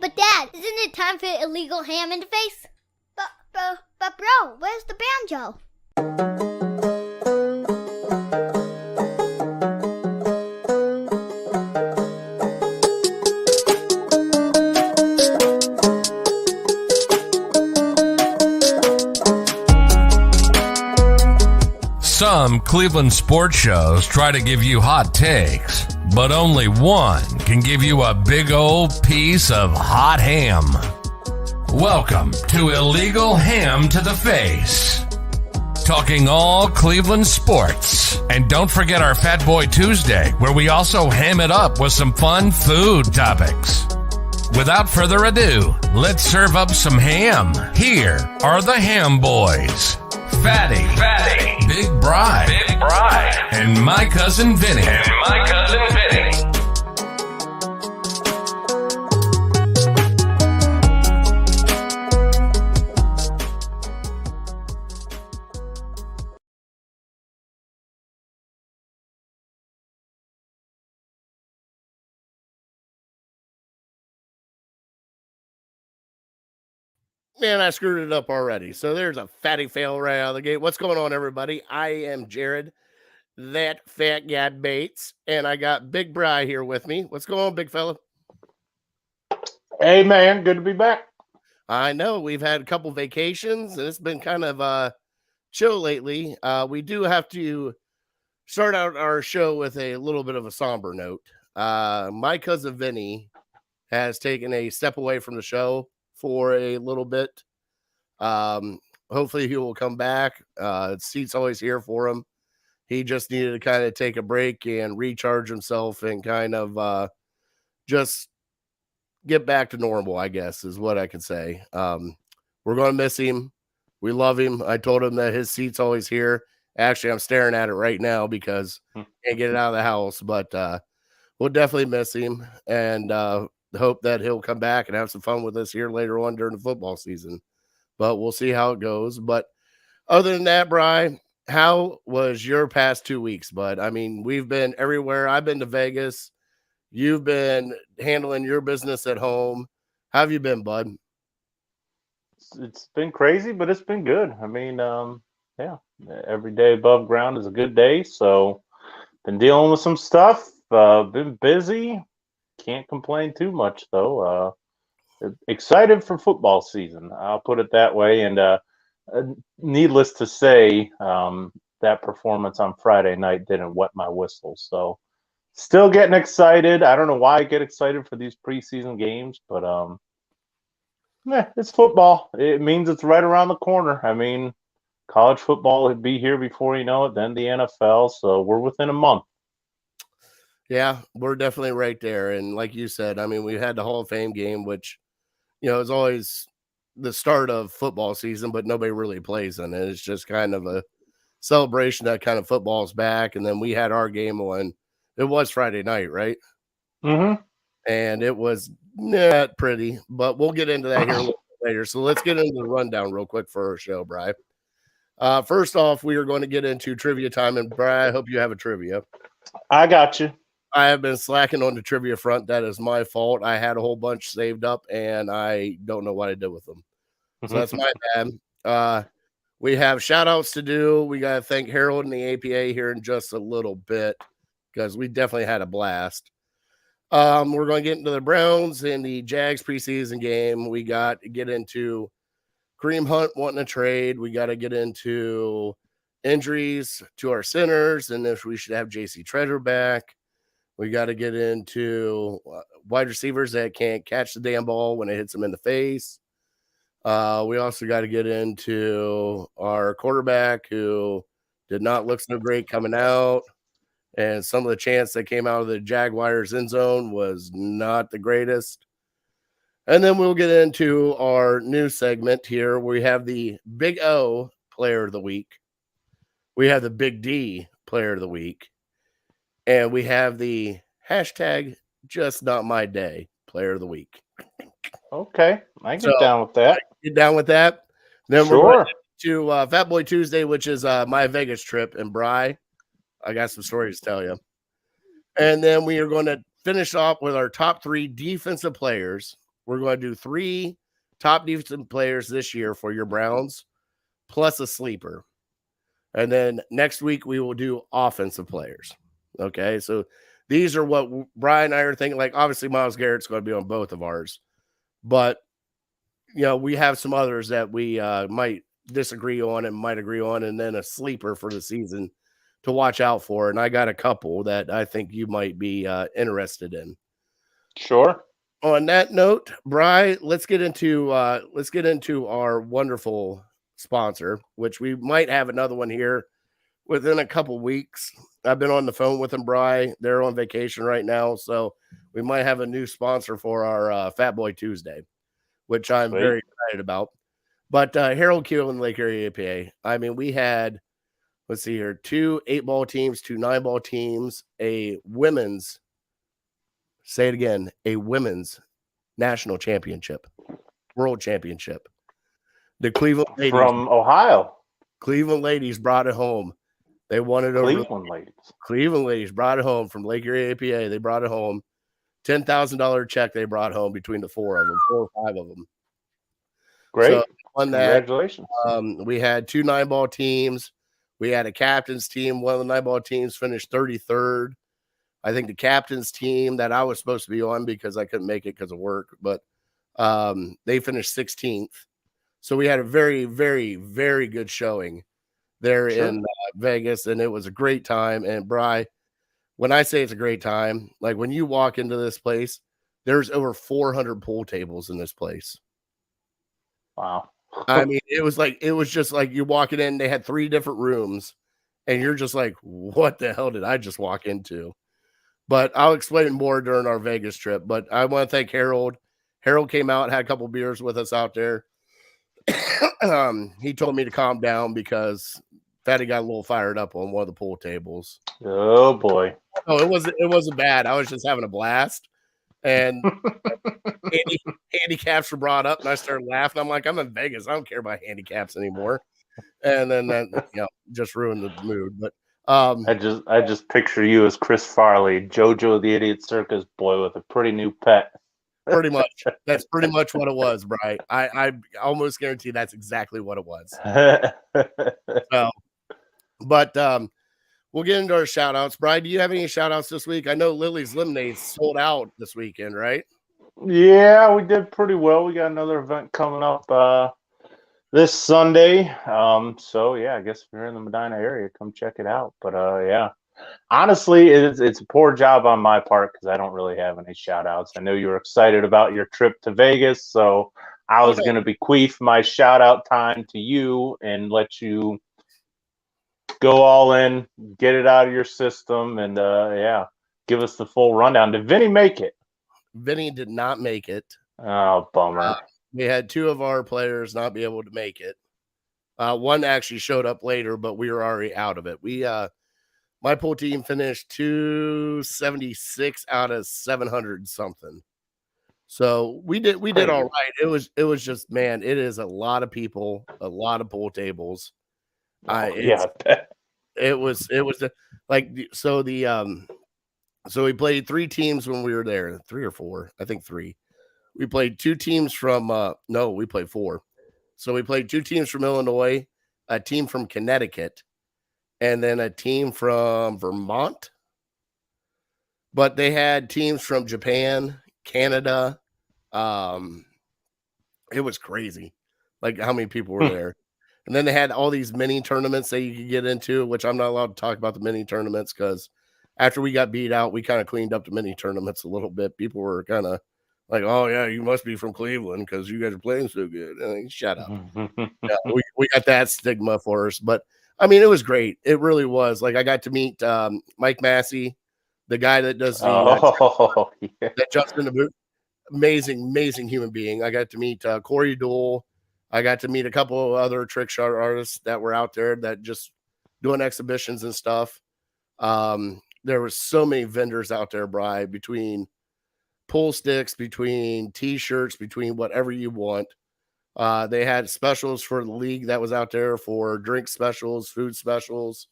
But Dad, isn't it time for illegal ham interface? But bro, where's the banjo? Some Cleveland sports shows try to give you hot takes, but only one can give you a big old piece of hot ham. Welcome to Illegal Ham to the Face. Talking all Cleveland sports. And don't forget our Fat Boy Tuesday, where we also ham it up with some fun food topics. Without further ado, let's serve up some ham. Here are the Ham Boys. Fatty, Big Bri, and my cousin Vinny. Man, I screwed it up already. So there's a fatty fail right out of the gate. What's going on, everybody? I am Jared, that fat guy Bates, and I got Big Bri here with me. What's going on, big fella? Hey, man, good to be back. I know we've had a couple vacations, and it's been kind of chill lately. We do have to start out our show with a little bit of a somber note. My cousin Vinny has taken a step away from the show for a little bit. Hopefully he will come back. Seat's always here for him. He just needed to kind of take a break and recharge himself and kind of just get back to normal, I guess, is what I can say. We're going to miss him. We love him. I told him that his seat's always here. Actually, I'm staring at it right now because I can't get it out of the house, but we'll definitely miss him. And hope that he'll come back and have some fun with us here later on during the football season, but we'll see how it goes. But other than that, Bri, how was your past 2 weeks, bud? I mean, we've been everywhere. I've been to Vegas. You've been handling your business at home. How have you been, bud? It's been crazy, but it's been good. I mean, yeah, every day above ground is a good day. So been dealing with some stuff, been busy. Can't complain too much, though. Excited for football season. I'll put it that way. And needless to say, that performance on Friday night didn't wet my whistle. So still getting excited. I don't know why I get excited for these preseason games, but it's football. It means it's right around the corner. I mean, college football would be here before you know it, then the NFL. So we're within a month. Yeah, we're definitely right there. And like you said, I mean, we had the Hall of Fame game, which, you know, is always the start of football season, but nobody really plays in it. It's just kind of a celebration that kind of football's back. And then we had our game on, it was Friday night, right? Mm-hmm. And it was not pretty, but we'll get into that here a little bit later. So let's get into the rundown real quick for our show, Bri. First off, we are going to get into trivia time. And Bri, I hope you have a trivia. I got you. I have been slacking on the trivia front. That is my fault. I had a whole bunch saved up, and I don't know what I did with them. So that's my bad. We have shout-outs to do. We got to thank Harold and the APA here in just a little bit because we definitely had a blast. We're going to get into the Browns and the Jags preseason game. We got to get into Kareem Hunt wanting a trade. We got to get into injuries to our centers and if we should have J.C. Treasure back. We got to get into wide receivers that can't catch the damn ball when it hits them in the face. We also got to get into our quarterback who did not look so great coming out. And some of the chants that came out of the Jaguars end zone was not the greatest. And then we'll get into our new segment here. We have the Big O Player of the Week. We have the Big D Player of the Week. And we have the hashtag Just Not My Day Player of the Week. Okay, I get down with that. Get down with that. Then sure. We're going to Fat Boy Tuesday, which is my Vegas trip. And Bri, I got some stories to tell you. And then we are going to finish off with our top 3 defensive players We're going to do 3 top defensive players this year for your Browns, plus a sleeper. And then next week we will do offensive players. Okay, so these are what Brian and I are thinking. Like, obviously, Myles Garrett's going to be on both of ours, but we have some others that we might disagree on and might agree on, and then a sleeper for the season to watch out for. And I got a couple that I think you might be interested in. Sure. On that note, Bri, let's get into our wonderful sponsor, which we might have another one here within a couple weeks. I've been on the phone with them, Bri. They're on vacation right now, so we might have a new sponsor for our Fat Boy Tuesday, which I'm very excited about. But Harold Keel and Lake Area APA, I mean, we had, let's see here, 2 8-ball teams, 2 9-ball teams, a women's, say it again, a women's national championship, world championship. The Cleveland ladies from Ohio. Cleveland ladies brought it home. They won it over. Cleveland ladies brought it home from Lake Erie APA. They brought it home. $10,000 check they brought home between the 4 of them, 4 or 5 of them. Great. So on that, congratulations. We had 2 9-ball teams. We had a captain's team. One of the 9-ball teams finished 33rd. I think the captain's team that I was supposed to be on, because I couldn't make it because of work, but they finished 16th. So we had a very, very, very good showing there in Vegas, and it was a great time. And Bri, when I say it's a great time, like when you walk into this place, there's over 400 pool tables in this place. Wow. I mean, it was just like you walking in, they had 3 different rooms, and you're just like, what the hell did I just walk into? But I'll explain more during our Vegas trip. But I want to thank Harold. Harold came out, had a couple beers with us out there. He told me to calm down because Fatty got a little fired up on one of the pool tables. Oh boy. Oh, it wasn't bad. I was just having a blast. And handicaps were brought up, and I started laughing. I'm like, I'm in Vegas. I don't care about handicaps anymore. And then that just ruined the mood. But I just picture you as Chris Farley, JoJo the Idiot Circus Boy with a pretty new pet. Pretty much. That's pretty much what it was, Bri. I almost guarantee that's exactly what it was. So, but we'll get into our shout outs. Bri, do you have any shout outs this week? I know Lily's Lemonade sold out this weekend, right? Yeah, we did pretty well. We got another event coming up this Sunday. So yeah, I guess if you're in the Medina area, come check it out. But yeah. Honestly, it's a poor job on my part because I don't really have any shout outs. I know you were excited about your trip to Vegas, so I was going to bequeath my shout out time to you and let you go all in, get it out of your system, and yeah, give us the full rundown. Did Vinny make it? Vinny did not make it. Oh, bummer. We had 2 of our players not be able to make it. One actually showed up later, but we were already out of it. My pool team finished 276 out of 700 something. So we did all right. It was just, man, it is a lot of people, a lot of pool tables. It was like, so we played 3 teams when we were there, 3 or 4, I think 3. We played 2 teams from we played 4. So we played 2 teams from Illinois, a team from Connecticut, and then a team from Vermont. But they had teams from Japan, Canada. It was crazy, like how many people were there. And then they had all these mini tournaments that you could get into, which I'm not allowed to talk about the mini tournaments because after we got beat out, we kind of cleaned up the mini tournaments a little bit. People were kind of like, oh, yeah, you must be from Cleveland because you guys are playing so good. And shut up. Yeah, we got that stigma for us. But, I mean, it was great. It really was. Like, I got to meet Mike Massey, the guy that does that jumps in the boot. Amazing human being. I got to meet Corey Dole. I got to meet a couple of other trick shot artists that were out there that just doing exhibitions and stuff. There was so many vendors out there, Bri, between pool sticks, between T-shirts, between whatever you want. They had specials for the league that was out there for drink specials, food specials.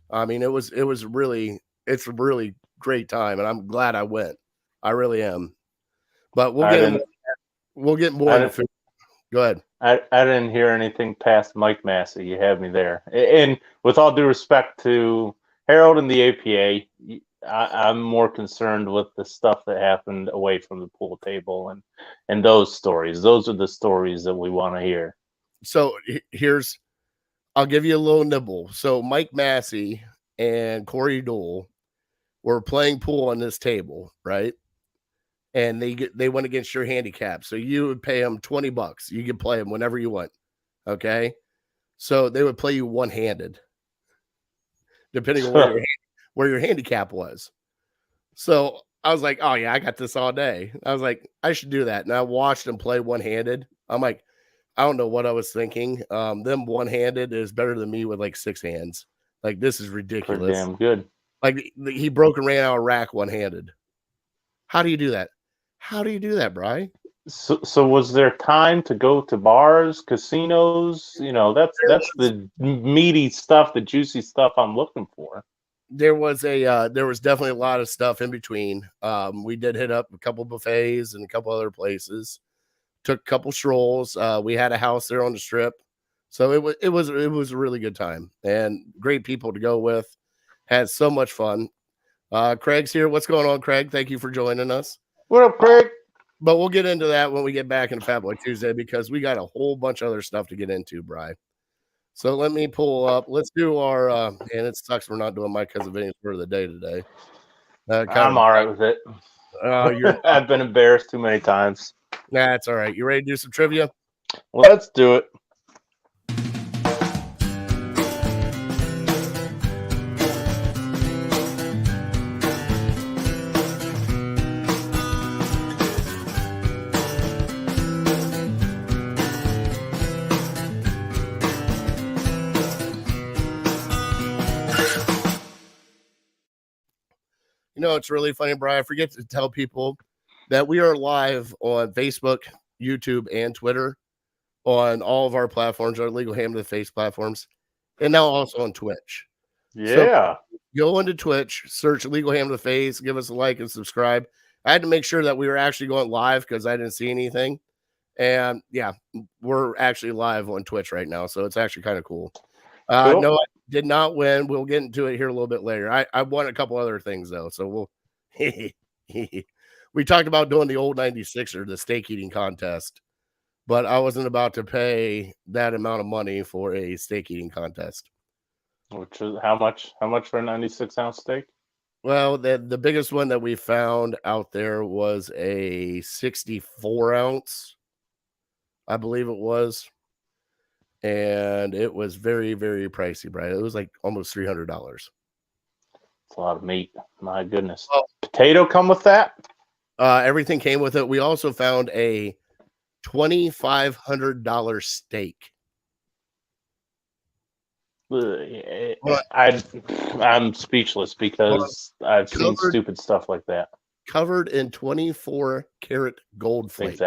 I mean, it's a really great time, and I'm glad I went. I really am. But we'll get into that. we'll get more into food. Go ahead. I didn't hear anything past Mike Massey. You had me there. And with all due respect to Harold and the APA, I'm more concerned with the stuff that happened away from the pool table and those stories. Those are the stories that we want to hear. So I'll give you a little nibble. So Mike Massey and Corey Dole were playing pool on this table, right? And they went against your handicap. So you would pay them $20. You could play them whenever you want. Okay. So they would play you one-handed, depending on where your handicap was. So I was like, oh yeah, I got this all day. I was like, I should do that. And I watched them play one-handed. I'm like, I don't know what I was thinking. Them one-handed is better than me with like 6 hands. Like, this is ridiculous. Pretty damn good. Like, he broke and ran out of rack one-handed. How do you do that? How do you do that, Bri? So was there time to go to bars, casinos? That's the meaty stuff, the juicy stuff I'm looking for. There was definitely a lot of stuff in between. We did hit up a couple buffets and a couple other places. Took a couple strolls. We had a house there on the strip, so it was a really good time and great people to go with. Had so much fun. Craig's here. What's going on, Craig? Thank you for joining us. What up, Craig? But we'll get into that when we get back in Fat Boy Tuesday because we got a whole bunch of other stuff to get into, Bri. So let me pull up. Let's do our and it sucks we're not doing my cousin Vinny's word of the day today. I'm all right with it. I've been embarrassed too many times. That's all right. You ready to do some trivia? Let's do it. You know, it's really funny, Brian. I forget to tell people that we are live on Facebook, YouTube, and Twitter on all of our platforms, our Legal Ham to the Face platforms, and now also on Twitch. Yeah. So go into Twitch, search Legal Ham to the Face, give us a like and subscribe. I had to make sure that we were actually going live because I didn't see anything. And yeah, we're actually live on Twitch right now. So it's actually kind of cool. Cool. No, I did not win. We'll get into it here a little bit later. I won a couple other things though. So we'll we talked about doing the old 96er, the steak eating contest, but I wasn't about to pay that amount of money for a steak eating contest. Which is how much for a 96-ounce steak? Well, the biggest one that we found out there was a 64-ounce, I believe it was. And it was very, very pricey, Brian. It was like almost $300. It's a lot of meat. My goodness. Oh. Potato come with that? Everything came with it. We also found a $2,500 steak. I'm speechless because I've seen stupid stuff like that. Covered in 24-karat gold flakes.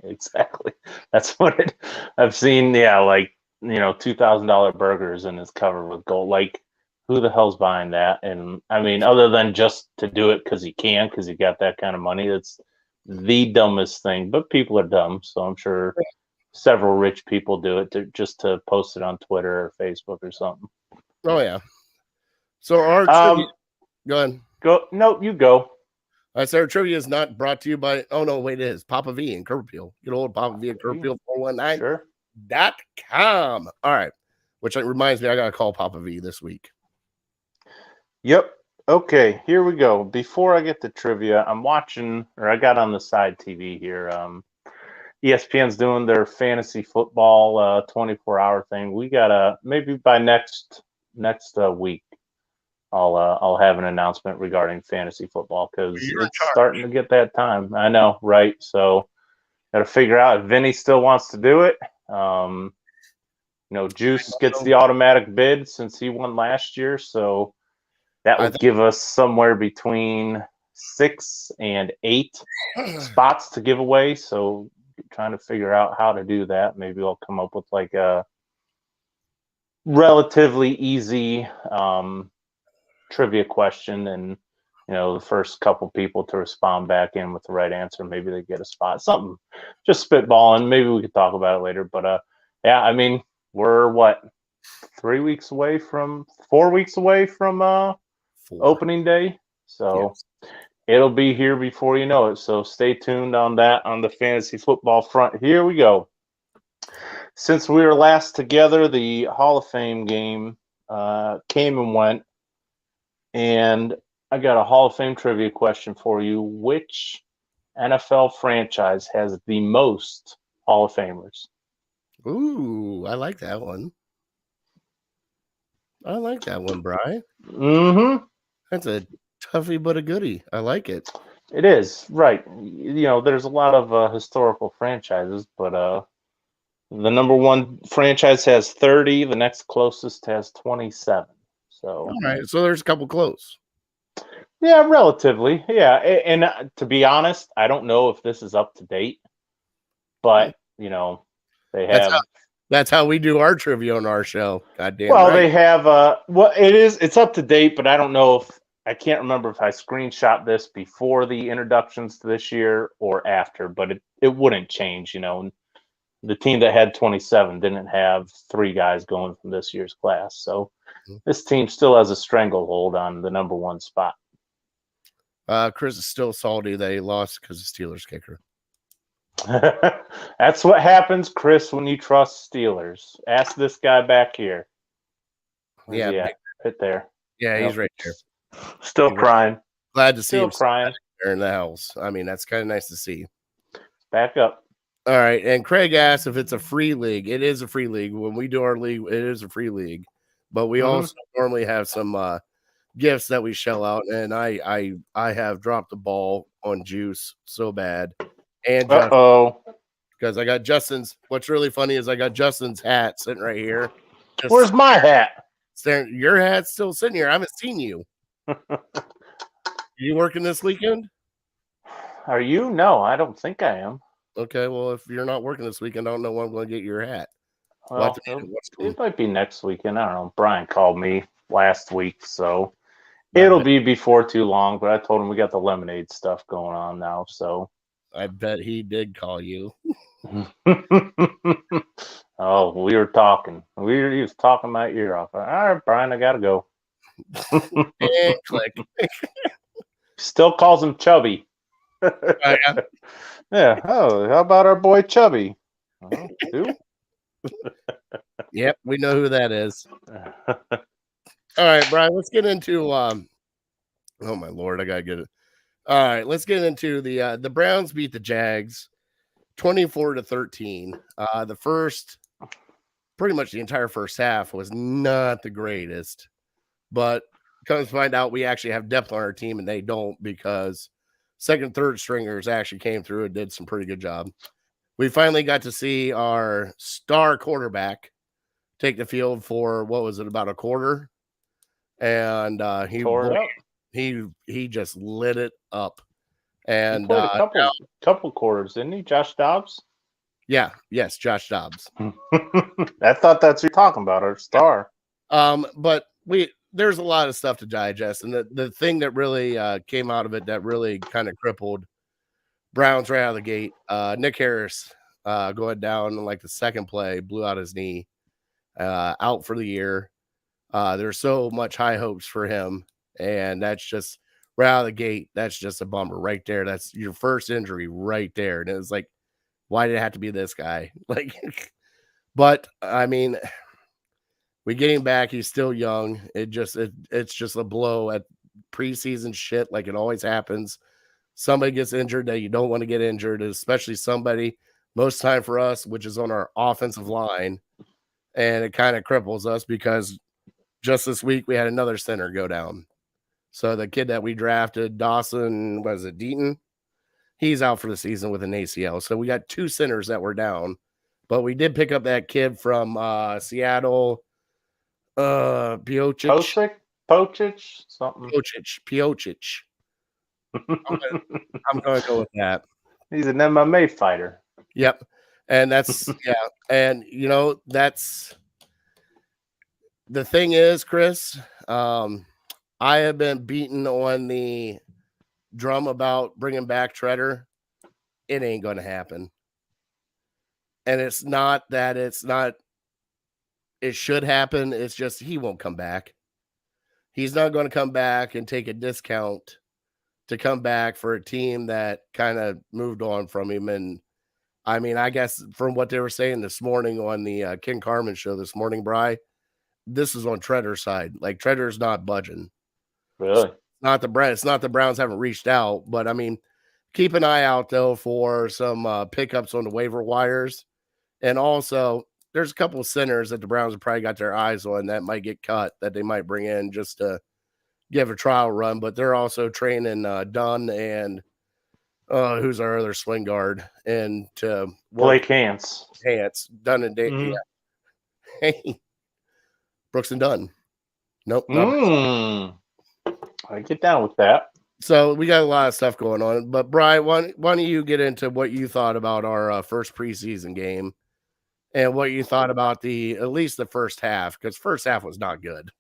Exactly. That's what I've seen. Yeah, like, $2,000 burgers and it's covered with gold. Like, who the hell's buying that? And I mean, other than just to do it because you got that kind of money, it's the dumbest thing. But people are dumb, so I'm sure several rich people do it just to post it on Twitter or Facebook or something. Oh yeah. So our trivia, go ahead. No, you go. So our trivia is not brought to you by. Oh no, wait, it is Papa V and Curb Appeal. Good old Papa V and Curb Appeal 419.com. All right, which reminds me, I gotta call Papa V this week. Yep. Okay, here we go. Before I get to trivia, I got on the side TV here. ESPN's doing their fantasy football 24-hour thing. We gotta maybe by next week. I'll have an announcement regarding fantasy football because it's starting to get that time. I know, right? So got to figure out if Vinny still wants to do it. Juice gets the automatic bid since he won last year, so that would give us somewhere between 6 and 8 spots to give away. So trying to figure out how to do that. Maybe I'll come up with like a relatively easy trivia question and the first couple people to respond back in with the right answer, maybe they get a spot. Something, just spitballing. Maybe we could talk about it later. But yeah, I mean, we're what, 4 weeks away from opening day, so Yes. it'll be here before you know it. So stay tuned on that on the fantasy football front. Here we go. Since we were last together, the Hall of Fame game came and went, and I got a Hall of Fame trivia question for you. Which NFL franchise has the most Hall of Famers? Ooh, I like that one. I like that one, Bri. Mm-hmm. That's a toughie but a goodie. I like it. It is, right. There's a lot of historical franchises, but the number one franchise has 30. The next closest has 27. So, All right, so there's a couple close. yeah, relatively. Yeah. And to be honest, I don't know if this is up to date, but, they have. That's how we do our trivia on our show. Goddamn Well, right. they have. It's up to date, but I don't know if. I can't remember if I screenshot this before the introductions to this year or after, but it wouldn't change, The team that had 27 didn't have 3 guys going from this year's class. So this team still has a stranglehold on the number 1 spot. Chris is still salty that he lost because of Steelers kicker. That's what happens, Chris, when you trust Steelers. Ask this guy back here. Yeah, right there. Yeah, he's right there. Still crying. Glad to see Still him crying there in the house. I mean, that's kind of nice to see. Back up. All right, and Craig asked if it's a free league. It is a free league. When we do our league, it is a free league. But we also normally have some gifts that we shell out, and I have dropped the ball on Juice so bad. And because I got Justin's. What's really funny is I got Justin's hat sitting right here. Where's my hat? Your hat's still sitting here. I haven't seen you. You working this weekend? Are you? No, I don't think I am. Okay, well, if you're not working this weekend, I don't know when I'm going to get your hat. Well, it might be next weekend. I don't know. Brian called me last week, so it'll be before too long. But I told him we got the lemonade stuff going on now, so I bet he did call you. Oh, we were talking. He was talking my ear off. All right, Brian, I gotta go. And click. Still calls him Chubby. Yeah. Oh, how about our boy Chubby? Who? Yep, we know who that is. All right, Brian, let's get into oh my Lord, I gotta get it. All right, let's get into the Browns beat the Jags 24-13. Pretty much the entire first half was not the greatest, but come to find out we actually have depth on our team and they don't, because second, third stringers actually came through and did some pretty good job. We finally got to see our star quarterback take the field for, what was it, about a quarter, and he just lit it up. And he played a couple quarters, didn't he? Josh Dobbs? Yes, Josh Dobbs. I thought that's who you're talking about, our star. But there's a lot of stuff to digest, and the thing that really came out of it that really kind of crippled Browns right out of the gate, Nick Harris going down in like the second play, blew out his knee, out for the year. There's so much high hopes for him, and that's just right out of the gate. That's just a bummer right there. That's your first injury right there. And it was like, why did it have to be this guy? Like, but I mean, we get him back. He's still young. It's just a blow at preseason shit, like it always happens. Somebody gets injured that you don't want to get injured, especially somebody, most time for us, which is on our offensive line. And it kind of cripples us because just this week we had another center go down. So the kid that we drafted, Dawson, was it Deaton? He's out for the season with an ACL. So we got 2 centers that were down. But we did pick up that kid from Seattle, Piocic. Piocic. I'm going to go with that. He's an MMA fighter. Yep. And that's, yeah. And, that's the thing is, Chris, I have been beaten on the drum about bringing back Treader. It ain't going to happen. And it's not that it should happen. It's just he won't come back. He's not going to come back and take a discount to come back for a team that kind of moved on from him. And I mean, I guess from what they were saying this morning on the King Carmen show this morning, Bri, this is on Treader's side. Like Treader's not budging. Really? It's not the Browns haven't reached out, but I mean, keep an eye out though for some pickups on the waiver wires. And also, there's a couple of centers that the Browns have probably got their eyes on that might get cut that they might bring in just to give a trial run. But they're also training Dunn and who's our other swing guard and to Blake Hance. Dunn and Mm-hmm. yeah. Brooks and Dunn. Nope. Not I get down with that. So we got a lot of stuff going on. But Brian, why don't you get into what you thought about our first preseason game and what you thought about at least the first half, because first half was not good.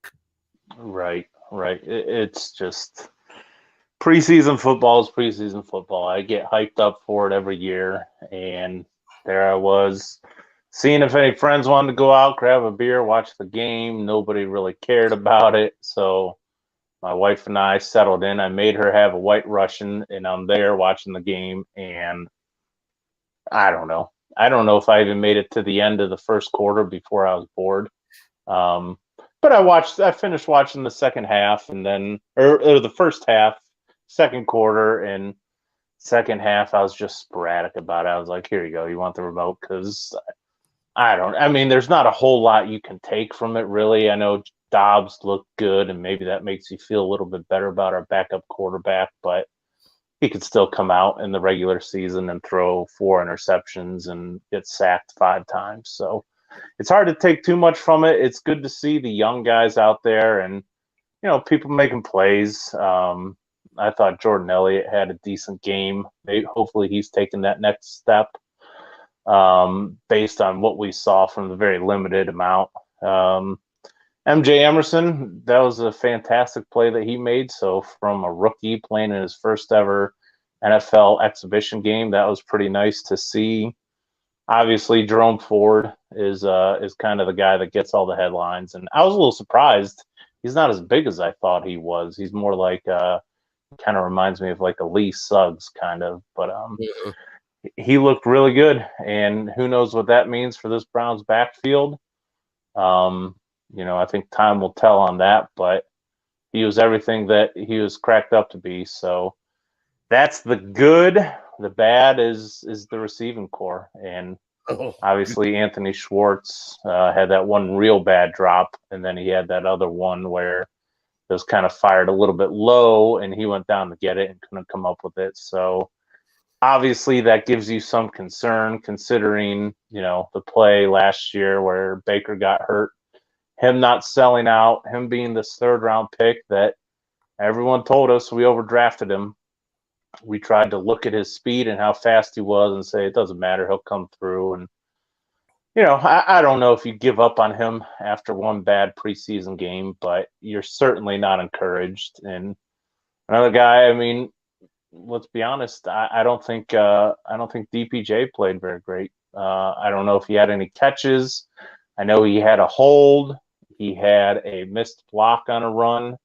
Right. It's just preseason football is preseason football. I get hyped up for it every year, and there I was seeing if any friends wanted to go out, grab a beer, watch the game. Nobody really cared about it, so my wife and I settled in. I made her have a White Russian, and I'm there watching the game, and I don't know. I don't know if I even made it to the end of the first quarter before I was bored. But I finished watching the second half and then, or the first half, second quarter, and second half, I was just sporadic about it. I was like, here you go. You want the remote? Because there's not a whole lot you can take from it, really. I know Dobbs looked good, and maybe that makes you feel a little bit better about our backup quarterback, but he could still come out in the regular season and throw 4 interceptions and get sacked 5 times. So it's hard to take too much from it. It's good to see the young guys out there and, people making plays. I thought Jordan Elliott had a decent game. Hopefully he's taken that next step based on what we saw from the very limited amount. MJ Emerson, that was a fantastic play that he made. So from a rookie playing in his first ever NFL exhibition game, that was pretty nice to see. Obviously, Jerome Ford is kind of the guy that gets all the headlines, and I was a little surprised. He's not as big as I thought he was. He's more like kind of reminds me of like a Lee Suggs kind of, but he looked really good, and who knows what that means for this Browns backfield. I think time will tell on that, but he was everything that he was cracked up to be. So that's the good. The bad is the receiving core. And obviously Anthony Schwartz had that one real bad drop, and then he had that other one where it was kind of fired a little bit low, and he went down to get it and couldn't come up with it. So obviously that gives you some concern considering, the play last year where Baker got hurt. Him not selling out, him being this 3rd round pick that everyone told us we overdrafted him. We tried to look at his speed and how fast he was and say, it doesn't matter, he'll come through. And, I don't know if you give up on him after one bad preseason game, but you're certainly not encouraged. And another guy, let's be honest, I don't think DPJ played very great. I don't know if he had any catches. I know he had a hold. He had a missed block on a run.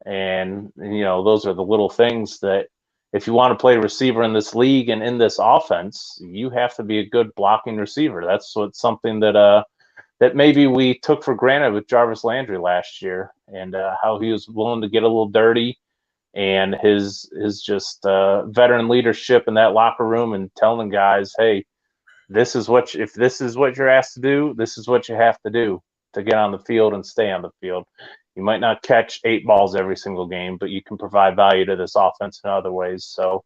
And, those are the little things that if you want to play receiver in this league and in this offense, you have to be a good blocking receiver. That's something that maybe we took for granted with Jarvis Landry last year, and how he was willing to get a little dirty, and his just veteran leadership in that locker room and telling guys, hey, if this is what you're asked to do, this is what you have to do to get on the field and stay on the field. You might not catch 8 balls every single game, but you can provide value to this offense in other ways. So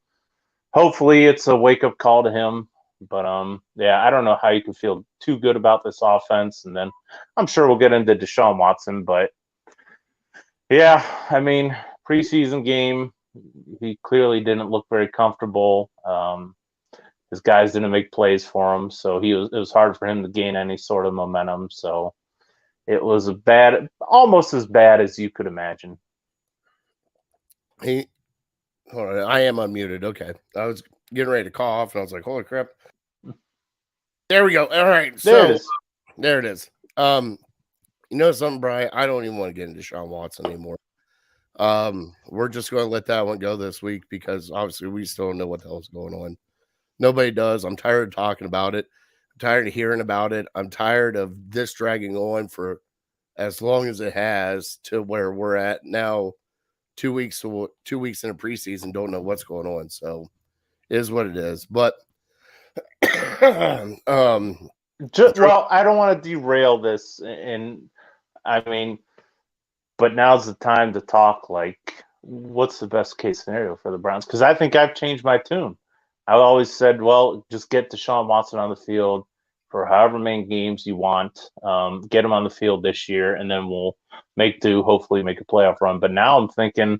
hopefully it's a wake-up call to him. But, I don't know how you can feel too good about this offense. And then I'm sure we'll get into Deshaun Watson. But, preseason game, he clearly didn't look very comfortable. His guys didn't make plays for him, so it was hard for him to gain any sort of momentum. So it was almost as bad as you could imagine. He, hold on, I am unmuted. Okay. I was getting ready to cough and I was like, holy crap. There we go. All right. There it is. There it is. You know something, Brian? I don't even want to get into Deshaun Watson anymore. We're just going to let that one go this week because obviously we still don't know what the hell's going on. Nobody does. I'm tired of talking about it. I'm tired of hearing about it. I'm tired of this dragging on for as long as it has to where we're at now. 2 weeks in a preseason, don't know what's going on. So it is what it is. But Well, I don't want to derail this, and I mean, but now's the time to talk. Like, what's the best case scenario for the Browns? Because I think I've changed my tune. I've always said, well, just get Deshaun Watson on the field for however many games you want. Get him on the field this year, and then we'll hopefully make a playoff run. But now I'm thinking,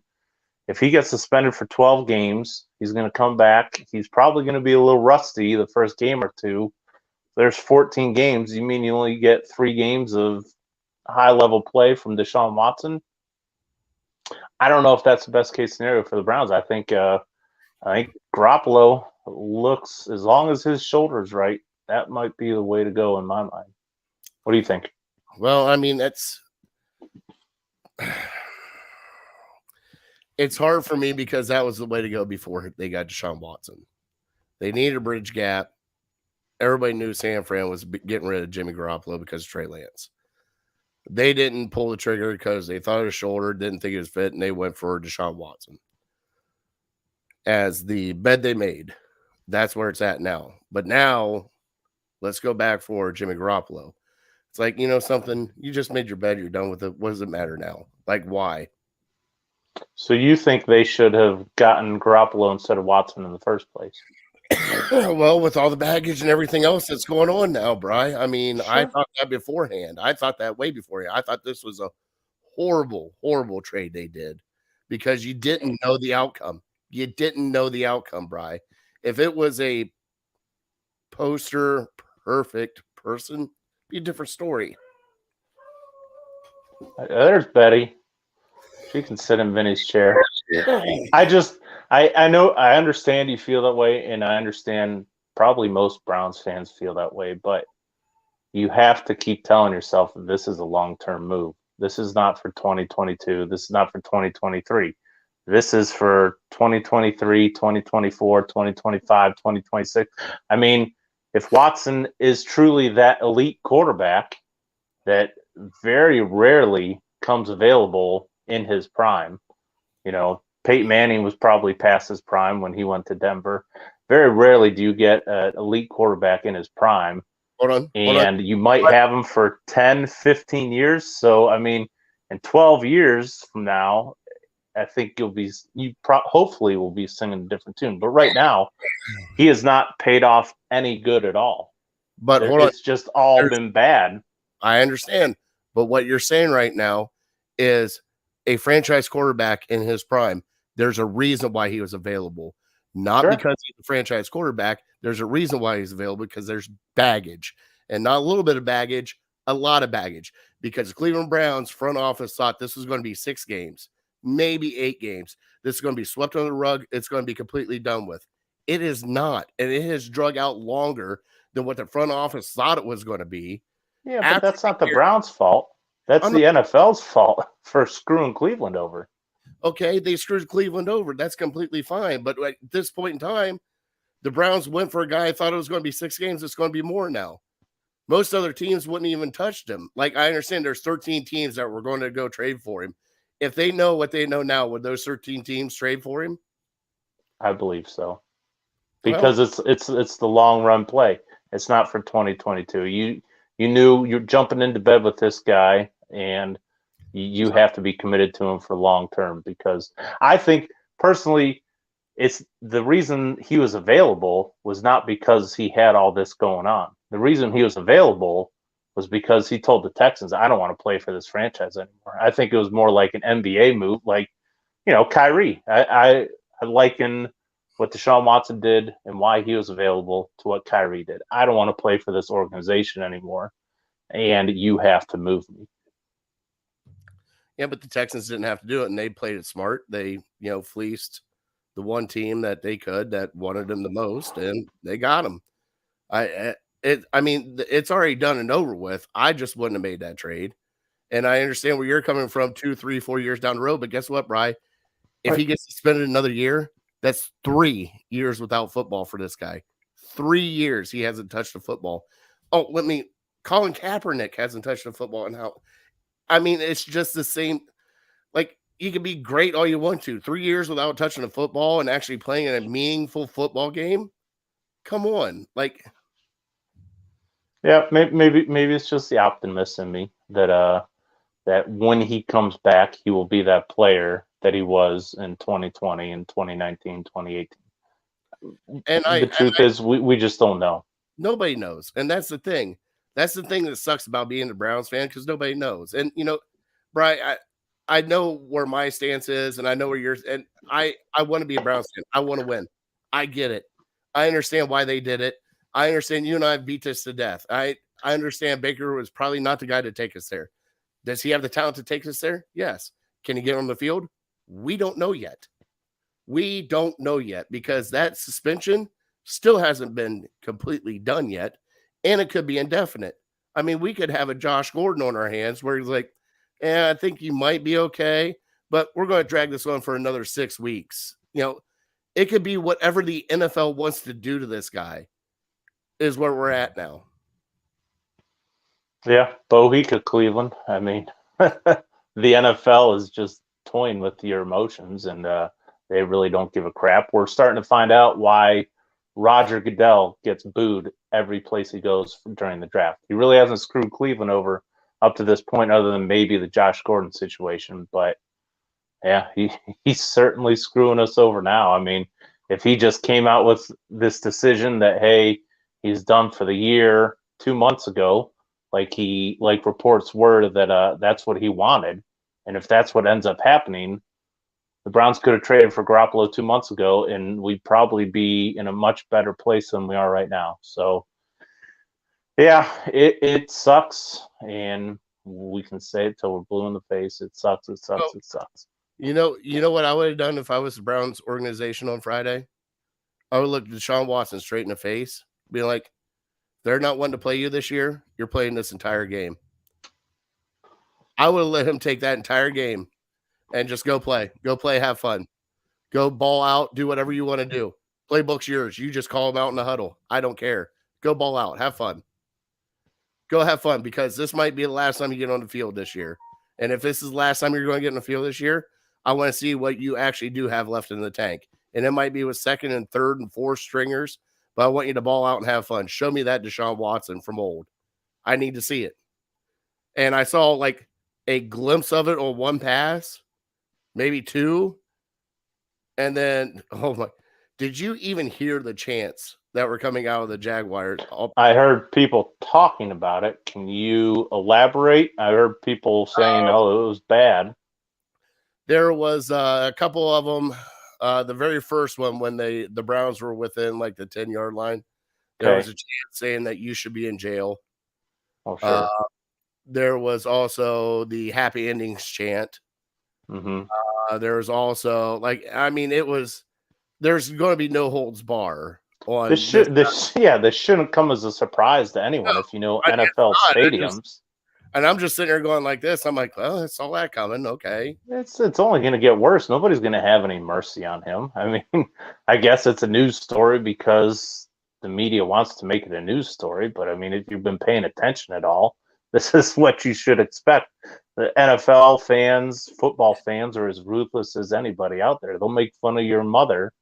if he gets suspended for 12 games, he's going to come back. He's probably going to be a little rusty the first game or two. There's 14 games. You mean you only get 3 games of high-level play from Deshaun Watson? I don't know if that's the best case scenario for the Browns. I think Garoppolo looks, as long as his shoulder's right, that might be the way to go in my mind. What do you think? Well, I mean, it's hard for me because that was the way to go before they got Deshaun Watson. They needed a bridge gap. Everybody knew San Fran was getting rid of Jimmy Garoppolo because of Trey Lance. They didn't pull the trigger because they thought his shoulder, didn't think it was fit, and they went for Deshaun Watson as the bed they made. That's where it's at now. But now, let's go back for Jimmy Garoppolo. It's like, you know something? You just made your bed. You're done with it. What does it matter now? Like, why? So you think they should have gotten Garoppolo instead of Watson in the first place? Well, with all the baggage and everything else that's going on now, Bri. I mean, sure. I thought that beforehand. I thought that way beforehand. I thought this was a horrible, horrible trade they did because you didn't know the outcome. You didn't know the outcome, Bri. If it was a poster perfect person, it'd be a different story. There's Betty. She can sit in Vinny's chair. I know, I understand you feel that way, and I understand probably most Browns fans feel that way, but you have to keep telling yourself that this is a long-term move. This is not for 2022. This is not for 2023. This is for 2023, 2024, 2025, 2026. I mean, if Watson is truly that elite quarterback that very rarely comes available in his prime, you know, Peyton Manning was probably past his prime when he went to Denver. Very rarely do you get an elite quarterback in his prime. Hold on. You might have him for 10, 15 years. So, I mean, in 12 years from now, I think hopefully will be singing a different tune. But right now, he has not paid off any good at all. But it's just all been bad. I understand. But what you're saying right now is a franchise quarterback in his prime. There's a reason why he was available. Not because he's a franchise quarterback. There's a reason why he's available because there's baggage. And not a little bit of baggage, a lot of baggage. Because Cleveland Browns front office thought this was going to be 6 games, maybe 8 games. This is going to be swept under the rug. It's going to be completely done with. It is not. And it has drug out longer than what the front office thought it was going to be. Yeah, but that's not the Browns' fault. That's the NFL's fault for screwing Cleveland over. Okay, they screwed Cleveland over. That's completely fine. But at this point in time, the Browns went for a guy. I thought it was going to be 6 games. It's going to be more now. Most other teams wouldn't even touch him. Like, I understand there's 13 teams that were going to go trade for him. If they know what they know now, would those 13 teams trade for him? I believe so. Because it's the long run play. It's not for 2022. You knew you're jumping into bed with this guy, and you have to be committed to him for long term, because I think personally it's the reason he was available was not because he had all this going on. The reason he was available was because he told the Texans, I don't want to play for this franchise anymore. I think it was more like an NBA move, like, you know, Kyrie. I liken what Deshaun Watson did and why he was available to what Kyrie did. I don't want to play for this organization anymore, and you have to move me. Yeah, but the Texans didn't have to do it, and they played it smart. They, fleeced the one team that they could that wanted them the most, and they got him. It's already done and over with. I just wouldn't have made that trade. And I understand where you're coming from 2, 3, 4 years down the road. But guess what, Bri? If he gets suspended another year, that's 3 years without football for this guy. 3 years he hasn't touched a football. Oh, Colin Kaepernick hasn't touched a football. And it's just the same. Like, you can be great all you want to. 3 years without touching a football and actually playing in a meaningful football game. Come on. Yeah, maybe it's just the optimist in me that when he comes back, he will be that player that he was in 2020 and 2019, 2018. And the truth is, we just don't know. Nobody knows. And that's the thing. That's the thing that sucks about being a Browns fan, because nobody knows. And, Brian, I know where my stance is, and I know where yours. And I want to be a Browns fan. I want to win. I get it. I understand why they did it. I understand you and I have beat this to death. I understand Baker was probably not the guy to take us there. Does he have the talent to take us there? Yes. Can he get on the field? We don't know yet. We don't know yet, because that suspension still hasn't been completely done yet, and it could be indefinite. I mean, we could have a Josh Gordon on our hands where he's like, I think you might be okay, but we're going to drag this on for another 6 weeks. It could be whatever the NFL wants to do to this guy is where we're at now. Yeah, Bohica, Cleveland. I mean, the NFL is just toying with your emotions, and they really don't give a crap. We're starting to find out why Roger Goodell gets booed every place he goes during the draft. He really hasn't screwed Cleveland over up to this point, other than maybe the Josh Gordon situation. But yeah, he's certainly screwing us over now. I mean, if he just came out with this decision that, hey, he's done for the year 2 months ago, like reports were that that's what he wanted, and if that's what ends up happening, the Browns could have traded for Garoppolo 2 months ago, and we'd probably be in a much better place than we are right now. So, yeah, it sucks, and we can say it till we're blue in the face. It sucks. It sucks. It sucks. You know what I would have done if I was the Browns organization on Friday? I would look Deshaun Watson straight in the face, be like, they're not wanting to play you this year. You're playing this entire game. I would have let him take that entire game and just go play. Go play, have fun. Go ball out, do whatever you want to do. Playbook's yours. You just call them out in the huddle. I don't care. Go ball out. Have fun. Go have fun, because this might be the last time you get on the field this year. And if this is the last time you're going to get on the field this year, I want to see what you actually do have left in the tank. And it might be with second and third and fourth stringers, but I want you to ball out and have fun. Show me that Deshaun Watson from old. I need to see it. And I saw like a glimpse of it on one pass, maybe two. And then, oh my, did you even hear the chants that were coming out of the Jaguars? I heard people talking about it. Can you elaborate? I heard people saying, oh, it was bad. There was a couple of them. The very first one, when the Browns were within like the 10-yard line, there was a chant saying that you should be in jail. Oh, sure. There was also the happy endings chant. Mm-hmm. There was also there's going to be no holds bar on this shouldn't come as a surprise to anyone if you know NFL stadiums. And I'm just sitting there going like this. I'm like, well, I saw that coming. Okay. It's only going to get worse. Nobody's going to have any mercy on him. I mean, I guess it's a news story because the media wants to make it a news story. But I mean, if you've been paying attention at all, this is what you should expect. The NFL fans, football fans are as ruthless as anybody out there. They'll make fun of your mother,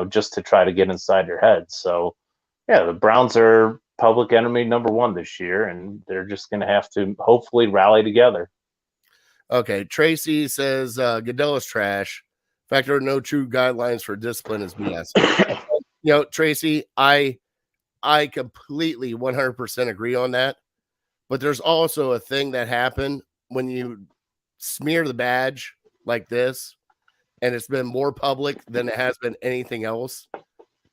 just to try to get inside your head. So, yeah, the Browns are public enemy number one this year, and they're just going to have to hopefully rally together. Okay. Tracy says Goodell is trash. In fact, there are no true guidelines for discipline is BS. Tracy, I completely 100% agree on that. But there's also a thing that happened when you smear the badge like this, and it's been more public than it has been anything else.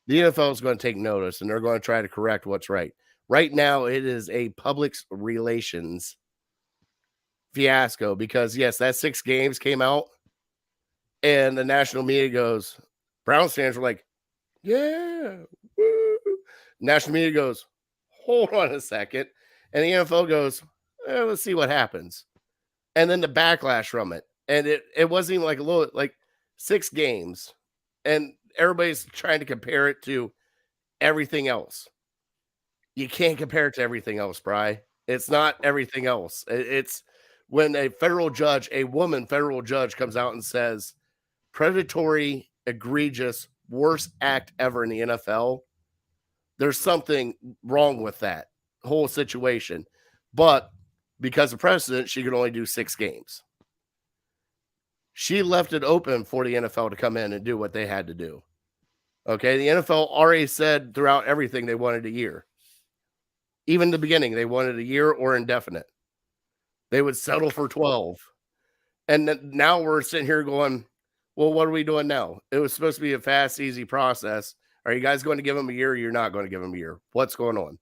The NFL is going to take notice, and they're going to try to correct what's right. Right now, it is a public relations fiasco because, yes, that 6 games came out and the national media goes, Browns fans were like, yeah, woo. National media goes, hold on a second. And the NFL goes, let's see what happens. And then the backlash from it. And it wasn't even like a little, like 6 games. And everybody's trying to compare it to everything else. You can't compare it to everything else, Bri. It's not everything else. It's when a woman federal judge comes out and says, predatory, egregious, worst act ever in the NFL, there's something wrong with that whole situation. But because of precedent, she could only do 6 games. She left it open for the NFL to come in and do what they had to do. Okay, the NFL already said throughout everything they wanted a year. Even in the beginning, they wanted a year or indefinite. They would settle for 12. And now we're sitting here going, well, what are we doing now? It was supposed to be a fast, easy process. Are you guys going to give them a year or you're not going to give them a year? What's going on?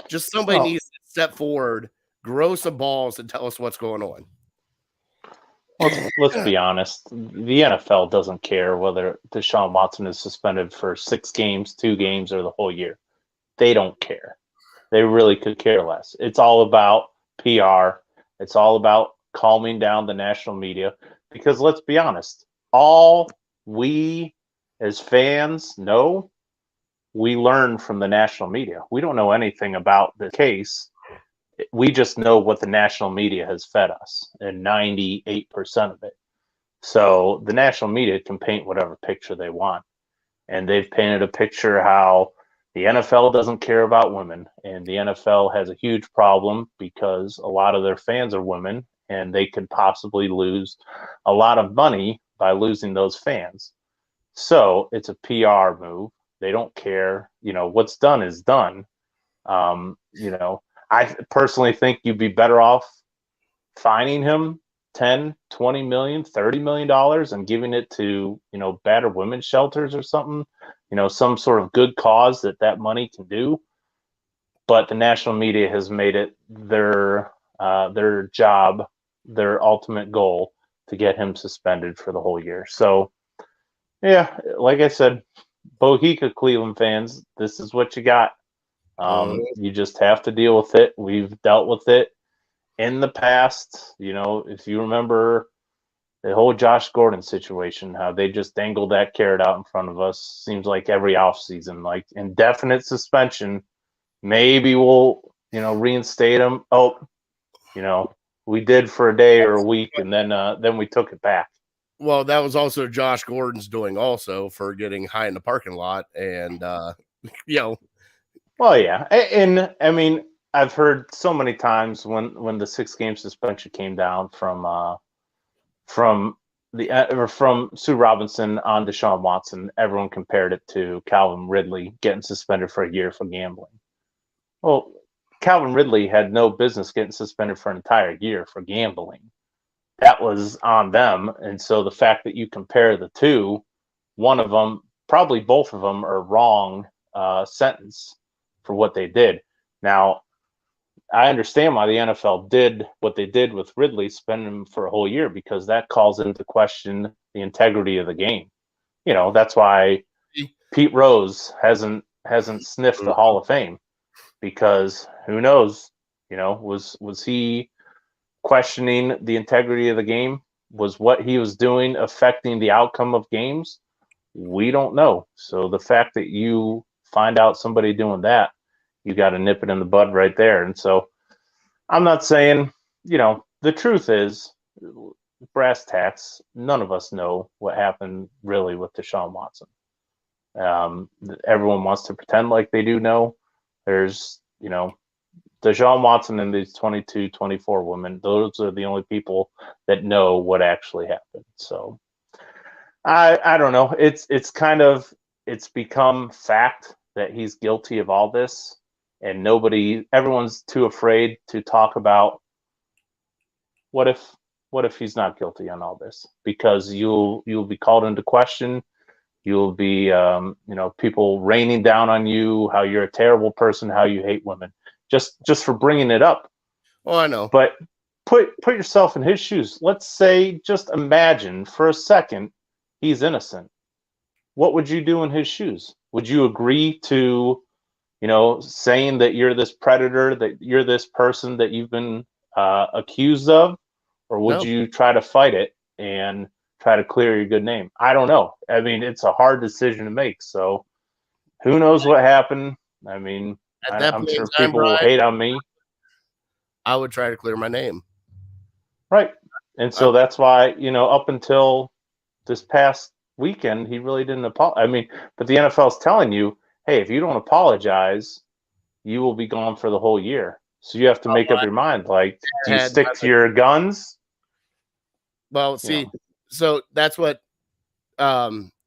Just somebody needs to step forward, grow some balls, and tell us what's going on. Let's be honest. The NFL doesn't care whether Deshaun Watson is suspended for 6 games, 2 games, or the whole year. They don't care. They really could care less. It's all about PR. It's all about calming down the national media. Because let's be honest, all we as fans know, we learn from the national media. We don't know anything about the case. We just know what the national media has fed us, and 98% of it. So the national media can paint whatever picture they want. And they've painted a picture how the NFL doesn't care about women, and the NFL has a huge problem because a lot of their fans are women, and they could possibly lose a lot of money by losing those fans. So it's a PR move. They don't care. What's done is done. I personally think you'd be better off fining him 10, 20 million, $30 million and giving it to, battered women's shelters or something, some sort of good cause that money can do. But the national media has made it their job, their ultimate goal to get him suspended for the whole year. So, yeah, like I said, Bohica Cleveland fans, this is what you got. You just have to deal with it. We've dealt with it in the past. If you remember the whole Josh Gordon situation, how they just dangled that carrot out in front of us, seems like every offseason, like indefinite suspension. Maybe we'll, reinstate him. Oh, we did for a day or a week, and then we took it back. Well, that was also Josh Gordon's doing also for getting high in the parking lot. And, Well, yeah. And I mean, I've heard so many times when the 6-game suspension came down from Sue Robinson on Deshaun Watson, everyone compared it to Calvin Ridley getting suspended for a year for gambling. Well, Calvin Ridley had no business getting suspended for an entire year for gambling. That was on them. And so the fact that you compare the two, one of them, probably both of them, are wrong sentence for what they did. Now, I understand why the NFL did what they did with Ridley, suspending him for a whole year, because that calls into question the integrity of the game. That's why Pete Rose hasn't sniffed the Hall of Fame, because who knows, was he questioning the integrity of the game? Was what he was doing affecting the outcome of games? We don't know. So the fact that you find out somebody doing that, you got to nip it in the bud right there. And so I'm not saying, the truth is, brass tacks, none of us know what happened really with Deshaun Watson. Everyone wants to pretend like they do know. There's, Deshaun Watson and these 22, 24 women, those are the only people that know what actually happened. So I don't know. It's become fact that he's guilty of all this, and everyone's too afraid to talk about what if he's not guilty on all this, because you'll be called into question. You'll be, people raining down on you, how you're a terrible person, how you hate women, just for bringing it up. Oh, I know. But put yourself in his shoes. Let's say, just imagine for a second, he's innocent. What would you do in his shoes? Would you agree to, saying that you're this predator, that you're this person that you've been accused of, or would No. you try to fight it and try to clear your good name? I don't know. I mean, it's a hard decision to make. So who knows what happened? I mean, At that I'm point in sure time, people will Brian, hate on me. I would try to clear my name. Right. And so that's why, up until this past weekend, he really didn't apologize. I mean, but the NFL is telling you, hey, if you don't apologize, you will be gone for the whole year. So you have to make up your mind. Like, do you stick to your guns? Well, see, so that's what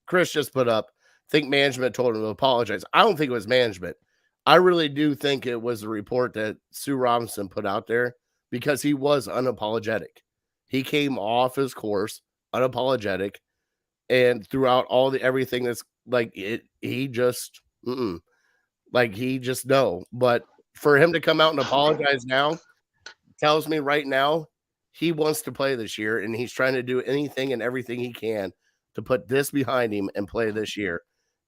Chris just put up. I think management told him to apologize. I don't think it was management. I really do think it was a report that Sue Robinson put out there because he was unapologetic. He came off his course, unapologetic, and throughout all the everything that's like it, he just no. But for him to come out and apologize now tells me right now he wants to play this year, and he's trying to do anything and everything he can to put this behind him and play this year.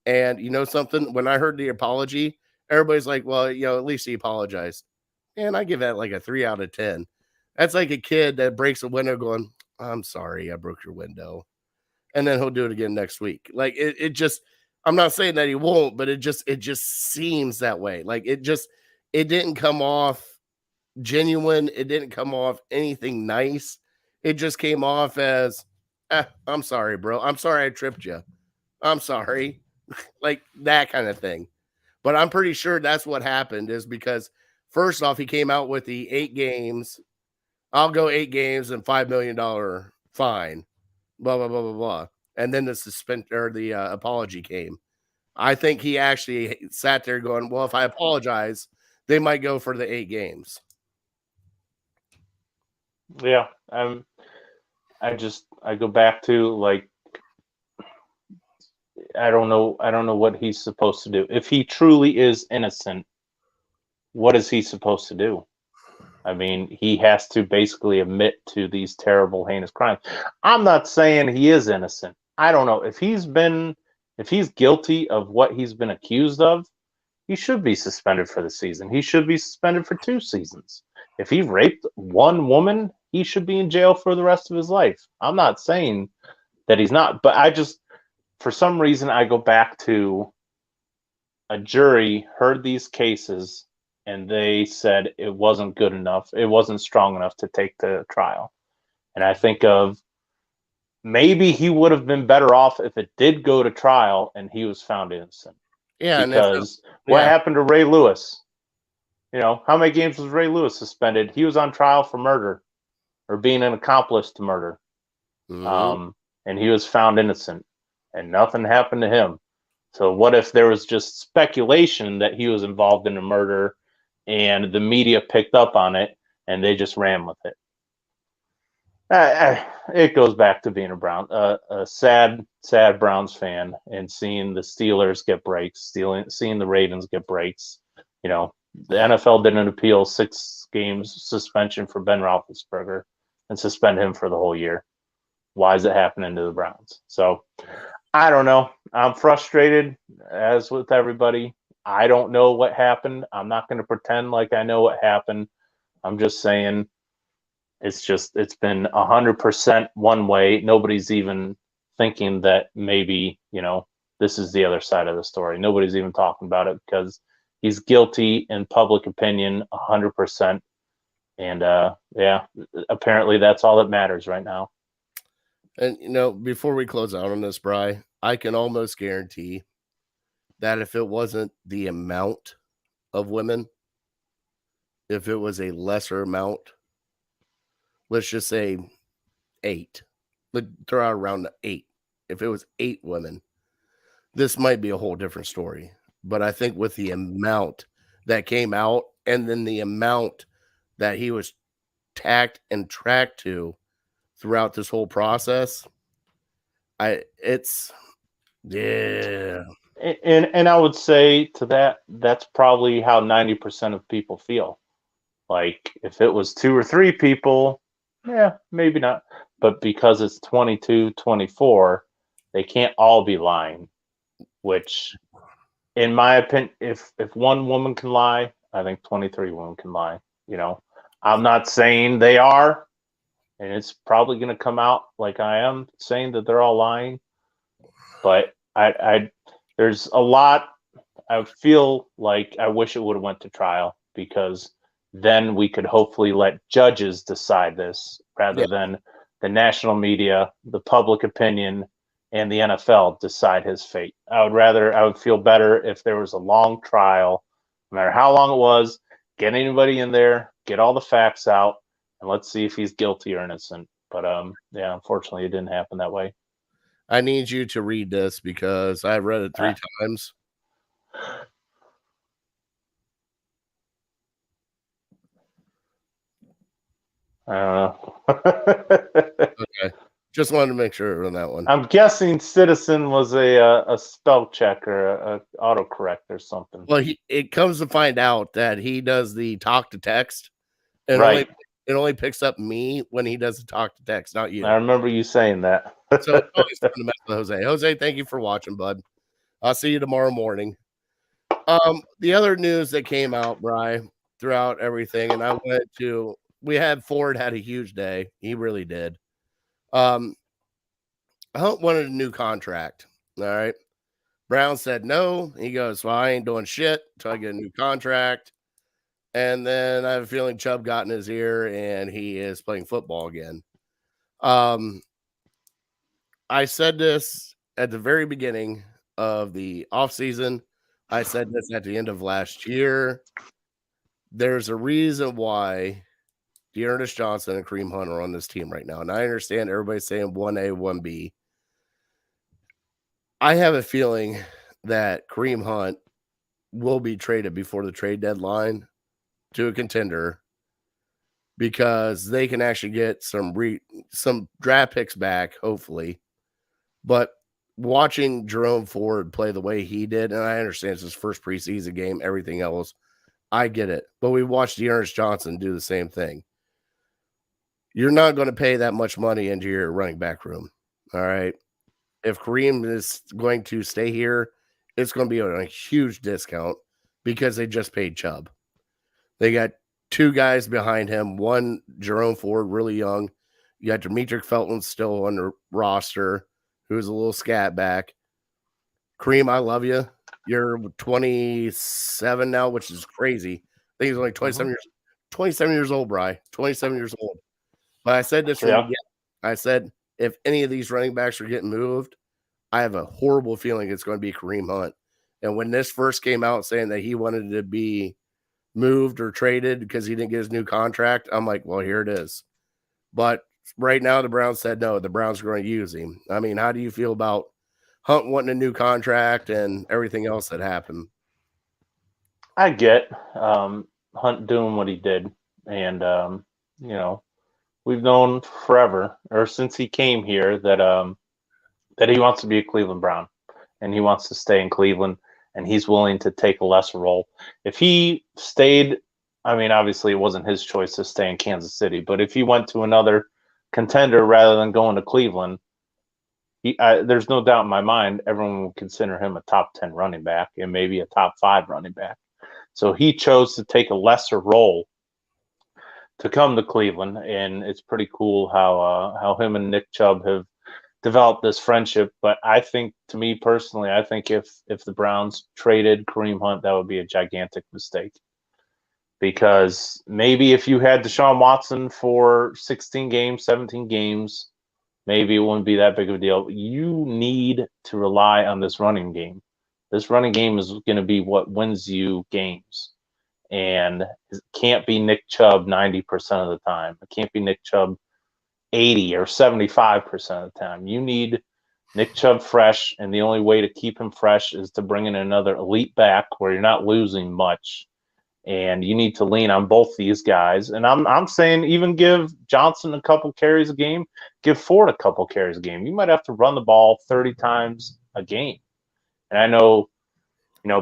And you know something? When I heard the apology, everybody's like, well, at least he apologized. And I give that like a 3 out of 10. That's like a kid that breaks a window going, I'm sorry, I broke your window. And then he'll do it again next week. Like it just, I'm not saying that he won't, but it just seems that way. Like it didn't come off genuine. It didn't come off anything nice. It just came off as, I'm sorry, bro. I'm sorry I tripped you. I'm sorry. Like that kind of thing. But I'm pretty sure that's what happened is because first off, he came out with the 8 games. I'll go 8 games and $5 million fine, blah, blah, blah, blah, blah. And then the apology came. I think he actually sat there going, well, if I apologize, they might go for the 8 games. Yeah. I go back to like, I don't know what he's supposed to do. If he truly is innocent, what is he supposed to do? I mean, he has to basically admit to these terrible, heinous crimes. I'm not saying he is innocent. I don't know. If he's guilty of what he's been accused of, he should be suspended for the season. He should be suspended for 2 seasons. If he raped one woman, he should be in jail for the rest of his life. I'm not saying that he's not, but for some reason, I go back to a jury heard these cases and they said it wasn't good enough. It wasn't strong enough to take to trial. And I think of maybe he would have been better off if it did go to trial and he was found innocent. Yeah. Because what happened to Ray Lewis? How many games was Ray Lewis suspended? He was on trial for murder or being an accomplice to murder. Mm-hmm. And he was found innocent and nothing happened to him. So what if there was just speculation that he was involved in a murder and the media picked up on it and they just ran with it? It goes back to being a sad Browns fan and seeing the Steelers get breaks, seeing the Ravens get breaks. The NFL didn't appeal 6 games suspension for Ben Roethlisberger and suspend him for the whole year. Why is it happening to the Browns? So I don't know. I'm frustrated, as with everybody. I don't know what happened. I'm not going to pretend like I know what happened. I'm just saying it's been 100% one way. Nobody's even thinking that maybe, this is the other side of the story. Nobody's even talking about it because he's guilty in public opinion 100%. And apparently that's all that matters right now. And, before we close out on this, Bri, I can almost guarantee that if it wasn't the amount of women, if it was a lesser amount, let's just say 8, let's throw out around 8. If it was 8 women, this might be a whole different story. But I think with the amount that came out and then the amount that he was tacked and tracked to throughout this whole process, yeah. And I would say to that, that's probably how 90% of people feel. Like, if it was 2 or 3 people, yeah, maybe not. But because it's 22, 24, they can't all be lying, which, in my opinion, if one woman can lie, I think 23 women can lie. You know, I'm not saying they are, and it's probably going to come out like I am saying that they're all lying. But there's a lot. I feel like I wish it would have went to trial, because then we could hopefully let judges decide this rather than the national media, the public opinion, and the NFL decide his fate. I would feel better if there was a long trial, no matter how long it was, get anybody in there, get all the facts out, and let's see if he's guilty or innocent. But yeah, unfortunately it didn't happen that way. I need you to read this because I've read it 3 times. I don't know. Okay. Just wanted to make sure on that one. I'm guessing Citizen was a spell check or a autocorrect or something. Well, it comes to find out that he does the talk to text, and Right. it only picks up me when he does the talk to text, not you. I remember you saying that. So it's always fun to mess with Jose. Jose, thank you for watching, bud. I'll see you tomorrow morning. The other news that came out, Bri, throughout everything, and we had Ford had a huge day. He really did. Hunt wanted a new contract. All right. Brown said no. He goes, well, I ain't doing shit until I get a new contract. And then I have a feeling Chubb got in his ear and he is playing football again. I said this at the very beginning of the offseason. I said this at the end of last year. There's a reason why Dearness Johnson and Kareem Hunt are on this team right now. And I understand everybody's saying 1A, 1B. I have a feeling that Kareem Hunt will be traded before the trade deadline to a contender, because they can actually get some draft picks back, hopefully. But watching Jerome Ford play the way he did, and I understand it's his first preseason game, everything else, I get it. But we watched Dearness Johnson do the same thing. You're not going to pay that much money into your running back room. All right. If Kareem is going to stay here, it's going to be a huge discount because they just paid Chubb. They got 2 guys behind him. One, Jerome Ford, really young. You got Demetric Felton still on the roster, who's a little scat back. Kareem, I love you. You're 27 now, which is crazy. I think he's only 27 years old, Bri. 27 years old. But I said this from the beginning. I said, if any of these running backs are getting moved, I have a horrible feeling it's going to be Kareem Hunt. And when this first came out saying that he wanted to be moved or traded because he didn't get his new contract, I'm like, well, here it is. But right now, the Browns said no. The Browns are going to use him. I mean, how do you feel about Hunt wanting a new contract and everything else that happened? I get Hunt doing what he did. And, you know, we've known forever, or since he came here, that he wants to be a Cleveland Brown, and he wants to stay in Cleveland, and he's willing to take a lesser role. If he stayed, I mean, obviously it wasn't his choice to stay in Kansas City, but if he went to another contender rather than going to Cleveland, there's no doubt in my mind everyone would consider him a top 10 running back and maybe a top 5 running back. So he chose to take a lesser role to come to Cleveland, and it's pretty cool how him and Nick Chubb have developed this friendship. But I think, to me personally, I think if the Browns traded Kareem Hunt, that would be a gigantic mistake. Because maybe if you had Deshaun Watson for 16 games, 17 games, maybe it wouldn't be that big of a deal. You need to rely on this running game. This running game is going to be what wins you games. And it can't be Nick Chubb 90% of the time. It can't be Nick Chubb 80 or 75% of the time. You need Nick Chubb fresh, and the only way to keep him fresh is to bring in another elite back where you're not losing much. And you need to lean on both these guys. And I'm saying even give Johnson a couple carries a game, give Ford a couple carries a game. You might have to run the ball 30 times a game. And I know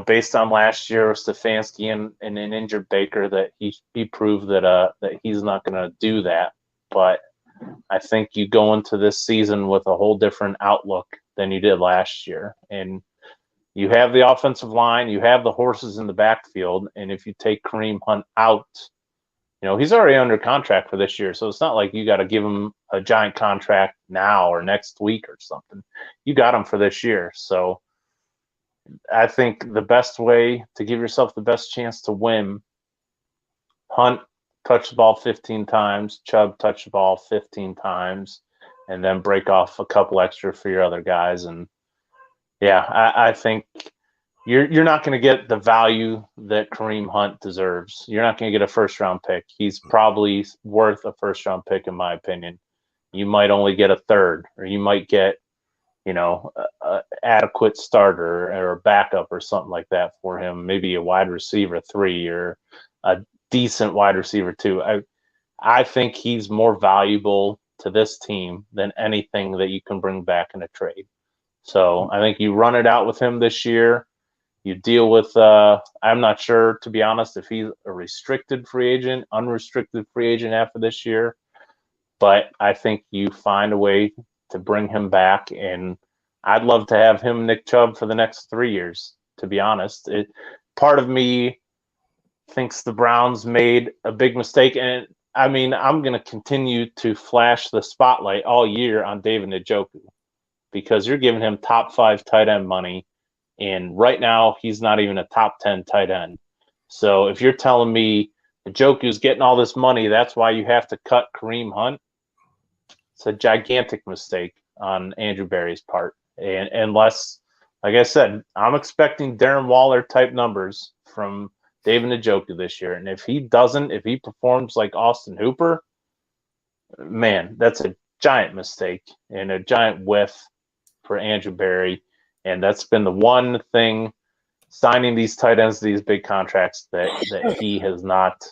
based on last year with Stefanski and an injured Baker, that he proved that he's not going to do that. But I think you go into this season with a whole different outlook than you did last year. And you have the offensive line, you have the horses in the backfield, and if you take Kareem Hunt out, he's already under contract for this year, so it's not like you got to give him a giant contract now or next week or something. You got him for this year. So I think the best way to give yourself the best chance to win, Hunt touch the ball 15 times, Chubb touch the ball 15 times, and then break off a couple extra for your other guys. And yeah, I think you're not going to get the value that Kareem Hunt deserves. You're not going to get a first-round pick. He's probably worth a first-round pick, in my opinion. You might only get a third, or you might get, a adequate starter or a backup or something like that for him. Maybe a wide receiver 3 or a decent wide receiver 2. I think he's more valuable to this team than anything that you can bring back in a trade. So I think you run it out with him this year. You deal with, I'm not sure, to be honest, if he's a restricted free agent, unrestricted free agent after this year. But I think you find a way to bring him back. And I'd love to have him, Nick Chubb, for the next 3 years, to be honest. Part of me thinks the Browns made a big mistake. And I mean, I'm going to continue to flash the spotlight all year on David Njoku, because you're giving him top 5 tight end money. And right now, he's not even a top 10 tight end. So if you're telling me Njoku's getting all this money, that's why you have to cut Kareem Hunt, it's a gigantic mistake on Andrew Berry's part. And unless, like I said, I'm expecting Darren Waller type numbers from David Njoku this year. And if he performs like Austin Hooper, man, that's a giant mistake and a giant whiff for Andrew Berry. And that's been the one thing, signing these tight ends to these big contracts, that he has not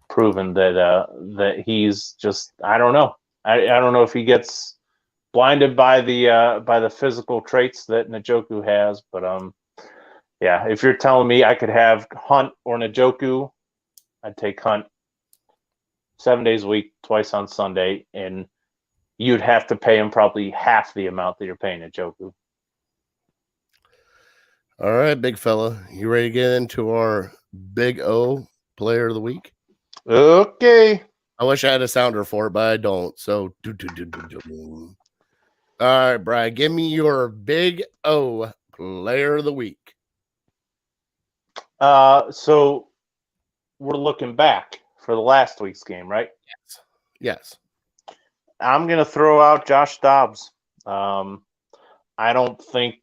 proven that he's just, I don't know. I don't know if he gets blinded by the physical traits that Njoku has, but yeah, if you're telling me I could have Hunt or Njoku, I'd take Hunt 7 days a week, twice on Sunday, and you'd have to pay him probably half the amount that you're paying Njoku. All right, big fella. You ready to get into our Big O player of the week? Okay. I wish I had a sounder for it, but I don't. So, all right, Brian, give me your Big O player of the week. So we're looking back for the last week's game, right? Yes. I'm going to throw out Josh Dobbs. I don't think,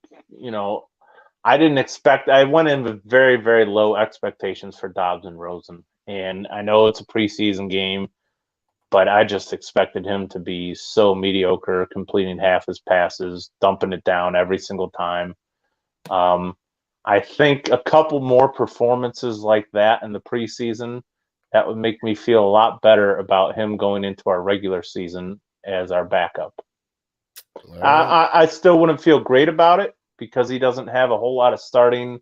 I didn't expect, I went in with very, very low expectations for Dobbs and Rosen. And I know it's a preseason game, but I just expected him to be so mediocre, completing half his passes, dumping it down every single time. I think a couple more performances like that in the preseason, that would make me feel a lot better about him going into our regular season as our backup. Right. I still wouldn't feel great about it because he doesn't have a whole lot of starting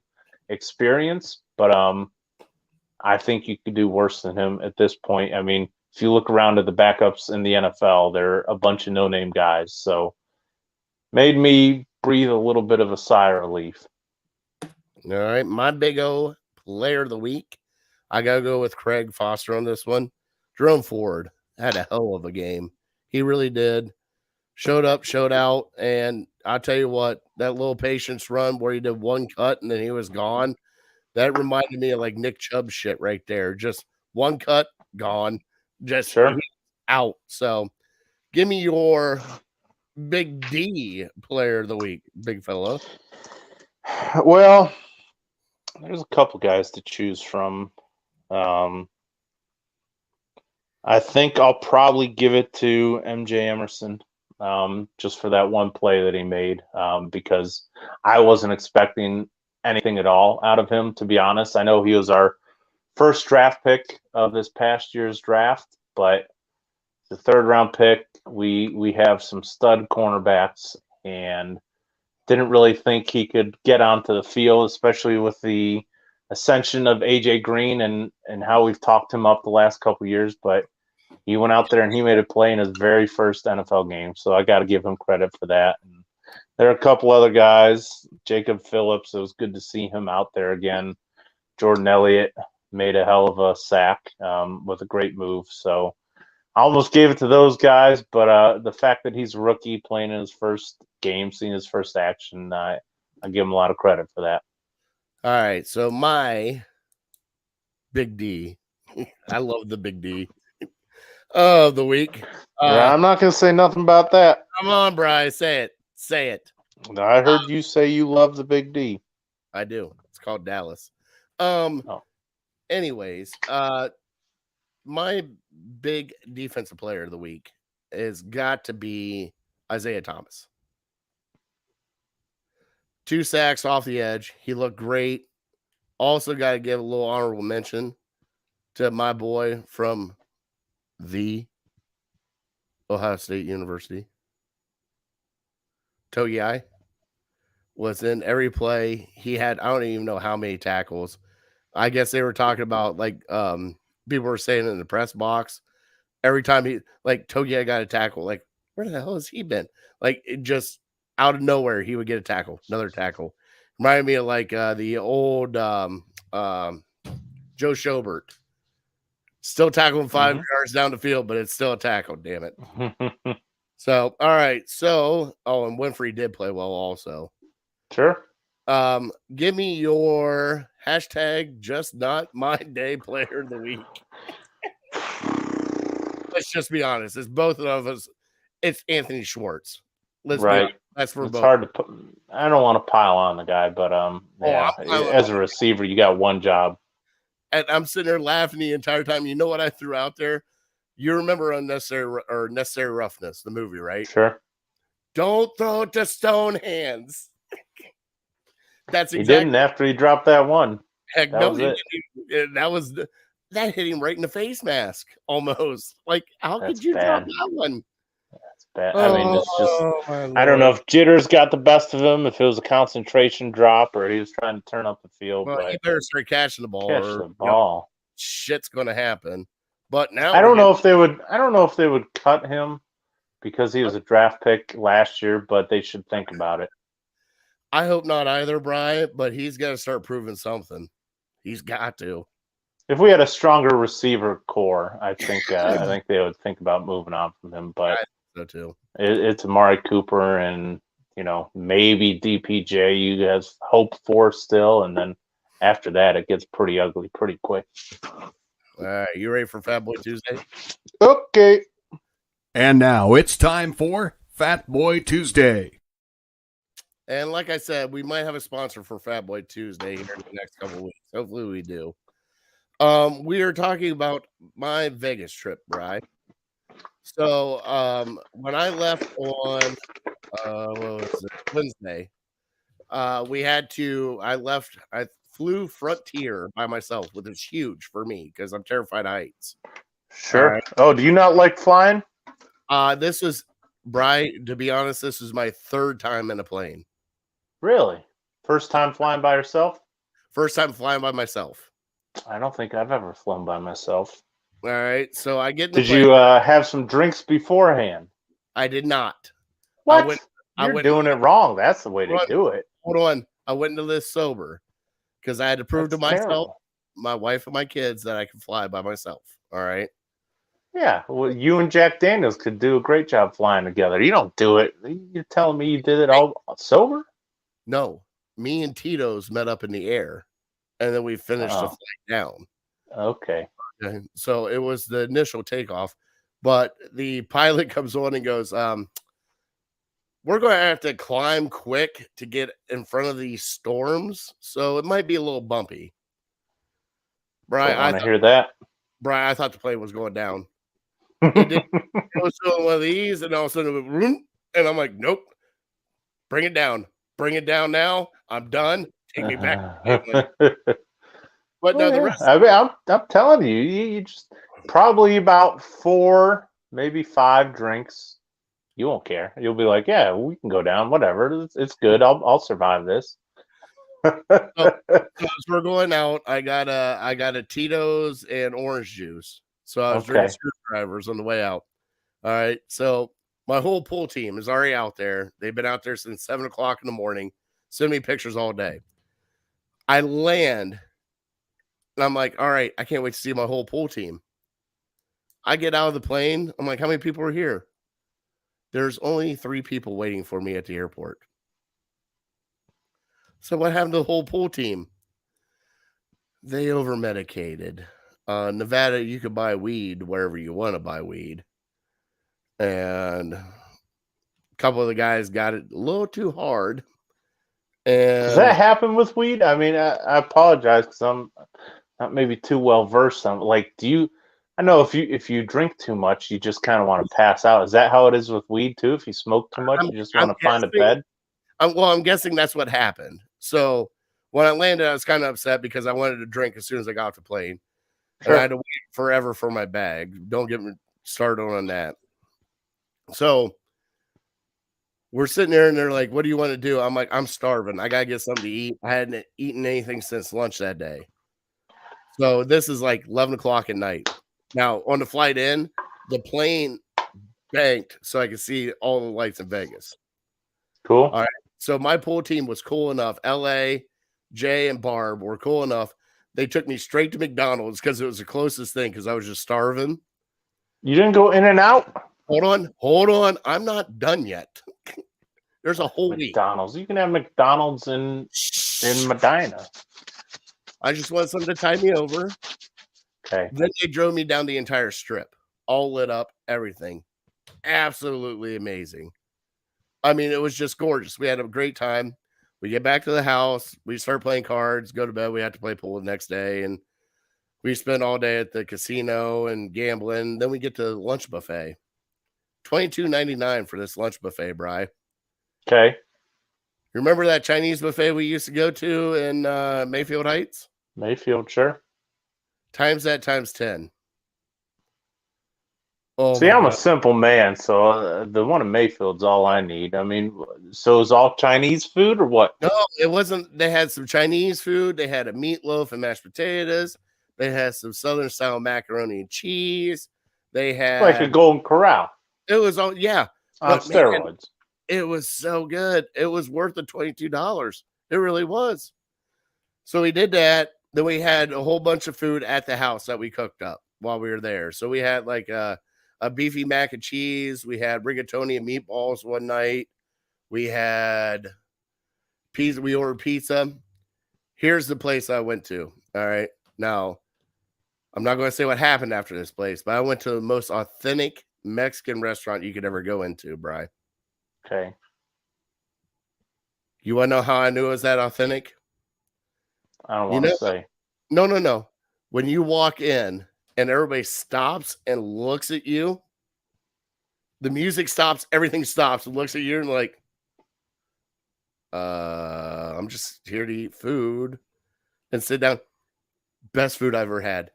experience, but I think you could do worse than him at this point. I mean, if you look around at the backups in the NFL, they're a bunch of no-name guys. So made me breathe a little bit of a sigh of relief. All right, my Big O player of the week. I got to go with Craig Foster on this one. Jerome Ford had a hell of a game. He really did. Showed up, showed out, and I'll tell you what, that little patience run where he did one cut and then he was gone, that reminded me of like Nick Chubb shit right there. Just one cut, gone. Just sure. Out. So give me your Big D player of the week, big fella. Well, there's a couple guys to choose from. I think I'll probably give it to MJ Emerson, just for that one play that he made, because I wasn't expecting anything at all out of him, to be honest. I know he was our first draft pick of this past year's draft, but the third round pick, we have some stud cornerbacks, and Didn't really think he could get onto the field, especially with the ascension of AJ Green and how we've talked him up the last couple of years. But he went out there and he made a play in his very first NFL game. So I got to give him credit for that. And there are a couple other guys. Jacob Phillips, it was good to see him out there again. Jordan Elliott made a hell of a sack with a great move. So I almost gave it to those guys, but the fact that he's a rookie playing in his first game, seeing his first action, I give him a lot of credit for that. All right, so my Big D, I love the Big D of the week. I'm not going to say nothing about that. Come on, Bryce, say it. Say it. I heard you say you love the Big D. I do. It's called Dallas. Anyways, my big defensive player of the week has got to be Isaiah Thomas. 2 sacks off the edge. He looked great. Also got to give a little honorable mention to my boy from the Ohio State University. Togiai was in every play. He had, I don't even know how many tackles. I guess they were talking about, like, people were saying in the press box, every time he, like, Togiai got a tackle, like, where the hell has he been? Like, it just out of nowhere, he would get a tackle, another tackle. Reminded me of, like, the old Joe Schobert. Still tackling 5 yards down the field, but it's still a tackle, damn it. So, all right. So, and Winfrey did play well also. Sure. Give me your hashtag just not my day player of the week. Let's just be honest. It's both of us. It's Anthony Schwartz. Let's be honest. That's for it's both. Hard to put. I don't want to pile on the guy, but as a receiver, you got one job. And I'm sitting there laughing the entire time. You know what I threw out there? You remember Necessary Roughness, the movie, right? Sure. Don't throw it to stone hands. That's exactly. He didn't after he dropped that one. Heck no, that hit him right in the face mask almost. Like, how could you drop that one? That's bad. I mean, it's just, I don't know if jitters got the best of him, if it was a concentration drop or he was trying to turn up the field. Well, he better start catching the ball. Shit's going to happen. But now I don't know if they would cut him because he was a draft pick last year, but they should think about it. I hope not either, Brian, but he's got to start proving something. He's got to. If we had a stronger receiver core, I think they would think about moving on from him. But so too. It's Amari Cooper and maybe DPJ you guys hope for still, and then after that it gets pretty ugly pretty quick. All right, you ready for Fat Boy Tuesday? Okay. And now it's time for Fat Boy Tuesday. And like I said, we might have a sponsor for Fat Boy Tuesday here in the next couple of weeks. Hopefully we do. We are talking about my Vegas trip, right? So when I left on Wednesday, I flew Frontier by myself, which is huge for me because I'm terrified of heights. Sure. Right. Oh, do you not like flying? This was, Brian, to be honest, this is my 3rd time in a plane. Really? First time flying by yourself? First time flying by myself. I don't think I've ever flown by myself. All right. So I get in the Did you have some drinks beforehand? I did not. What? You're doing it wrong. That's the way to do it. Hold on. I went into this sober because I had to prove to myself, my wife, and my kids that I can fly by myself. All right. Yeah. Well, you and Jack Daniels could do a great job flying together. You don't do it. You're telling me you did it all sober? No. Me and Tito's met up in the air, and then we finished the flight down. Okay. So it was the initial takeoff, but the pilot comes on and goes, we're going to have to climb quick to get in front of these storms, so it might be a little bumpy. Brian, I hear that. Brian, I thought the plane was going down. It was doing one of these, and all of a sudden it went, and I'm like, nope, bring it down. Bring it down now. I'm done. Take me back. But no, the rest. I mean, I'm telling you, you just probably about 4, maybe 5 drinks. You won't care. You'll be like, yeah, we can go down. Whatever. It's good. I'll survive this. So as we're going out, I got a Tito's and orange juice. So I was drinking Okay. screwdrivers on the way out. All right. So my whole pool team is already out there. They've been out there since 7:00 in the morning. Send me pictures all day. I land and I'm like, all right, I can't wait to see my whole pool team. I get out of the plane. I'm like, how many people are here? There's only 3 people waiting for me at the airport. So what happened to the whole pool team? They over medicated. Nevada, you could buy weed wherever you want to buy weed. And a couple of the guys got it a little too hard. Does that And happen with weed? I mean, I apologize because I'm not maybe too well versed on. Like, do you? I know if you drink too much, you just kind of want to pass out. Is that how it is with weed too? If you smoke too much, you just I'm want to find a guessing, bed. I'm guessing that's what happened. So when I landed, I was kind of upset because I wanted to drink as soon as I got off the plane. And I had to wait forever for my bag. Don't get me started on that. So we're sitting there and they're like, what do you want to do? I'm like, I'm starving. I got to get something to eat. I hadn't eaten anything since lunch that day. So this is like 11:00 at night. Now, on the flight in, the plane banked so I could see all the lights in Vegas. Cool. All right. So my pool team was cool enough. LA, Jay, and Barb were cool enough. They took me straight to McDonald's because it was the closest thing because I was just starving. You didn't go in and out. Hold on. I'm not done yet. There's a whole week. McDonald's. You can have McDonald's in Medina. I just want something to tie me over. Okay. Then they drove me down the entire strip, all lit up, everything. Absolutely amazing. I mean, it was just gorgeous. We had a great time. We get back to the house. We start playing cards, go to bed. We had to play pool the next day. And we spent all day at the casino and gambling. Then we get to lunch buffet. $22.99 for this lunch buffet, Bri. Okay. Remember that Chinese buffet we used to go to in Mayfield Heights? Mayfield, sure. Times that times 10. Oh, See, my I'm God. a simple man, so the one in Mayfield's all I need. I mean, so is all Chinese food or what? No, it wasn't. They had some Chinese food. They had a meatloaf and mashed potatoes. They had some Southern style macaroni and cheese. They had Like a Golden Corral it was all yeah. on But man, steroids. it was so good. It was worth the $22. It really was. So we did that. Then we had a whole bunch of food at the house that we cooked up while we were there. So we had like a beefy mac and cheese. We had rigatoni and meatballs one night. We had pizza. We ordered pizza. Here's the place I went to. All right. Now, I'm not going to say what happened after this place, but I went to the most authentic Mexican restaurant you could ever go into, Bri. Okay. You want to know how I knew it was that authentic? I don't want to say. No. When you walk in and everybody stops and looks at you, the music stops, everything stops and looks at you and like, I'm just here to eat food and sit down. Best food I've ever had.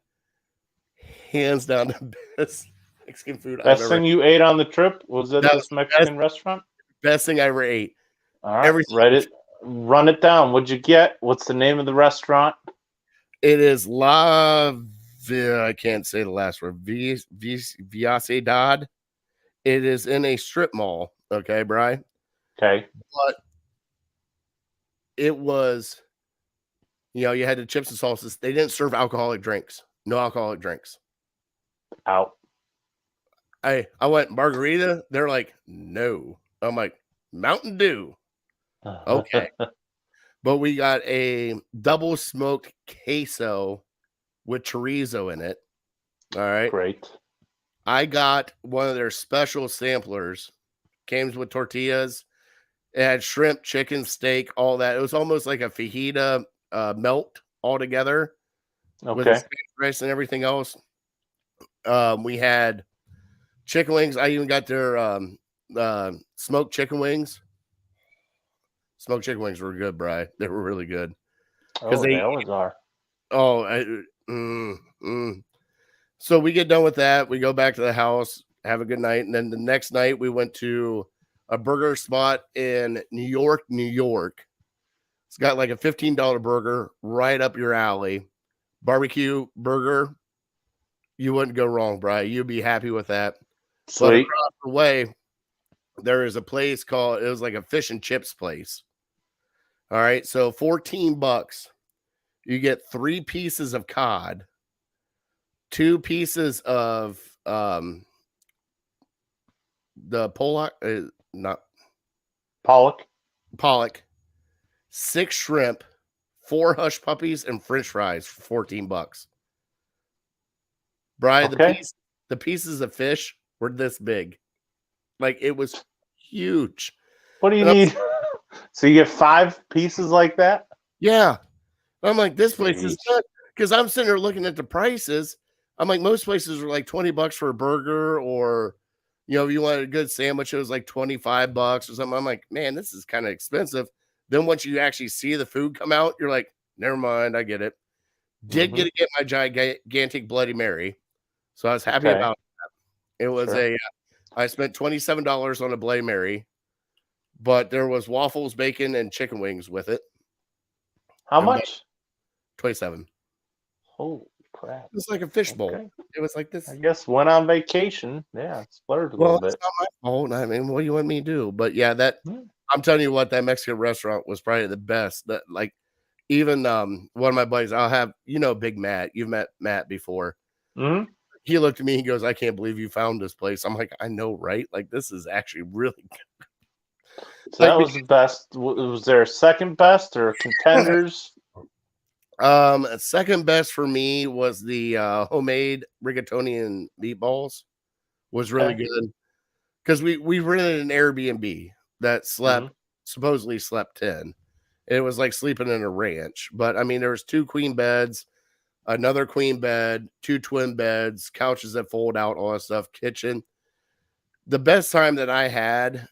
Hands down the best Mexican food I've Best ever thing you ate on the trip was at That this was the Mexican restaurant? Best thing I ever ate. All right. Everything. Run it down. What'd you get? What's the name of the restaurant? It is I can't say the last word. Viacidad. It is in a strip mall. Okay, Bri? Okay. But it was, you had the chips and sauces. They didn't serve alcoholic drinks. No alcoholic drinks. Out. I went margarita. They're like, no. I'm like, Mountain Dew. Okay. But we got a double smoked queso with chorizo in it. All right. Great. I got one of their special samplers. Came with tortillas. It had shrimp, chicken, steak, all that. It was almost like a fajita melt all together with the Okay. Spanish rice and everything else. We had chicken wings. I even got their smoked chicken wings. Smoked chicken wings were good, Bri. They were really good. Oh, they always are. Oh, So we get done with that. We go back to the house, have a good night. And then the next night we went to a burger spot in New York, New York. It's got like a $15 burger right up your alley. Barbecue burger. You wouldn't go wrong, Brian. You'd be happy with that. Sweet. But across the way, there is a place called, it was like a fish and chips place. All right. So $14. You get 3 pieces of cod, 2 pieces of the pollock, not pollock, 6 shrimp, 4 hush puppies, and French fries for $14. Brian, Okay. the pieces of fish were this big, like it was huge. What do you And need? So you get 5 pieces like that? Yeah, I'm like, this place is Jeez. good, because I'm sitting there looking at the prices. I'm like, most places are like $20 for a burger, or if you wanted a good sandwich, it was like $25 or something. I'm like, man, this is kind of expensive. Then once you actually see the food come out, you're like, never mind, I get it. Did get to get my gigantic Bloody Mary, so I was happy about that. It was I spent $27 on a Bloody Mary, but there was waffles, bacon, and chicken wings with it. How much? 27. Holy crap. It was like a fishbowl. Okay. It was like this. I guess went on vacation. Yeah, splurged a little bit. It's not my fault. I mean, what do you want me to do? But yeah, I'm telling you what, that Mexican restaurant was probably the best. That, like, even one of my buddies, I'll have, Big Matt. You've met Matt before. Mm-hmm. He looked at me, he goes, I can't believe you found this place. I'm like, I know, right? Like, this is actually really good. So that was the best. Was there a second best or contenders? Second best for me was the homemade rigatoni and meatballs. Was really good, because we rented an Airbnb that supposedly slept 10. It was like sleeping in a ranch, but I mean, there was 2 queen beds, another queen bed, 2 twin beds, couches that fold out, all that stuff, kitchen. The best time that I had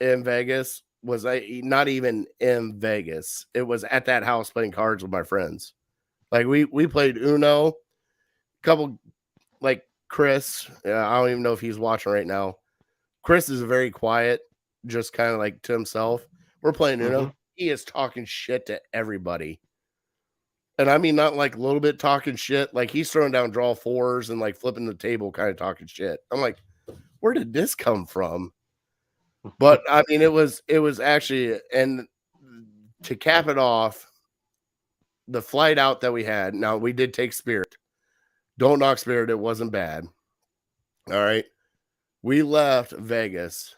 in Vegas was not even in Vegas. It was at that house playing cards with my friends. Like we played Uno, couple, like Chris. I don't even know if he's watching right now. Chris is very quiet, just kind of like to himself. We're playing Uno. He is talking shit to everybody. And I mean, not like a little bit talking shit. Like, he's throwing down draw 4s and like flipping the table, kind of talking shit. I'm like, where did this come from? But I mean, it was actually, and to cap it off, the flight out that we had. Now, we did take Spirit. Don't knock Spirit. It wasn't bad. All right. We left Vegas.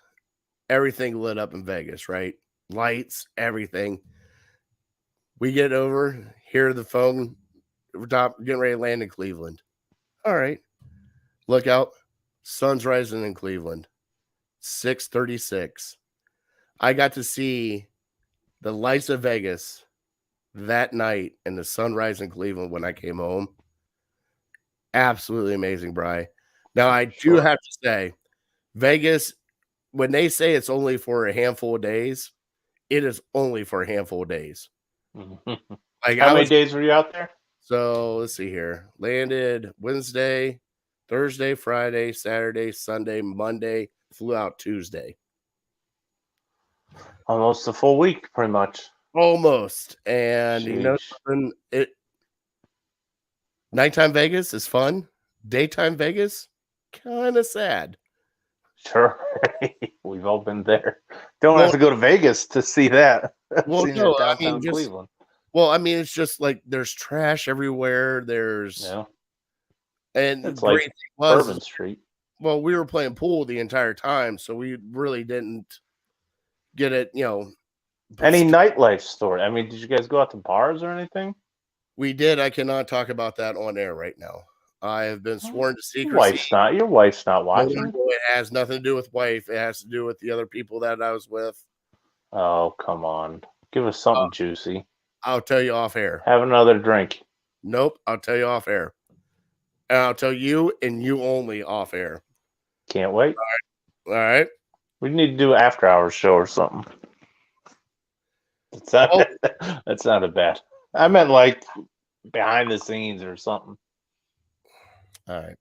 Everything lit up in Vegas, right? Lights, everything. We get over, hear the phone, getting ready to land in Cleveland. All right. Look out. Sun's rising in Cleveland. 6:36. I got to see the lights of Vegas that night and the sunrise in Cleveland when I came home. Absolutely amazing, Bri. Now, I do have to say, Vegas, when they say it's only for a handful of days, it is only for a handful of days. Like, how many days were you out there? So let's see here. Landed Wednesday, Thursday, Friday, Saturday, Sunday, Monday, flew out Tuesday. Almost a full week, pretty much. Almost. And Sheesh. Nighttime Vegas is fun. Daytime Vegas, kind of sad. Sure. We've all been there. Don't have to go to Vegas to see that. Well, no, I mean, Cleveland. Well, I mean, it's just like there's trash everywhere. And it's like Bourbon Street. Well, we were playing pool the entire time, so we really didn't get it, Any nightlife story? I mean, did you guys go out to bars or anything? We did. I cannot talk about that on air right now. I have been sworn to secrecy. Your wife's not watching. It has nothing to do with wife. It has to do with the other people that I was with. Oh, come on. Give us something juicy. I'll tell you off air. Have another drink. Nope. I'll tell you off air. And I'll tell you and you only off air. Can't wait. All right. We need to do an after-hours show or something. That sounded bad. I meant like behind the scenes or something. All right.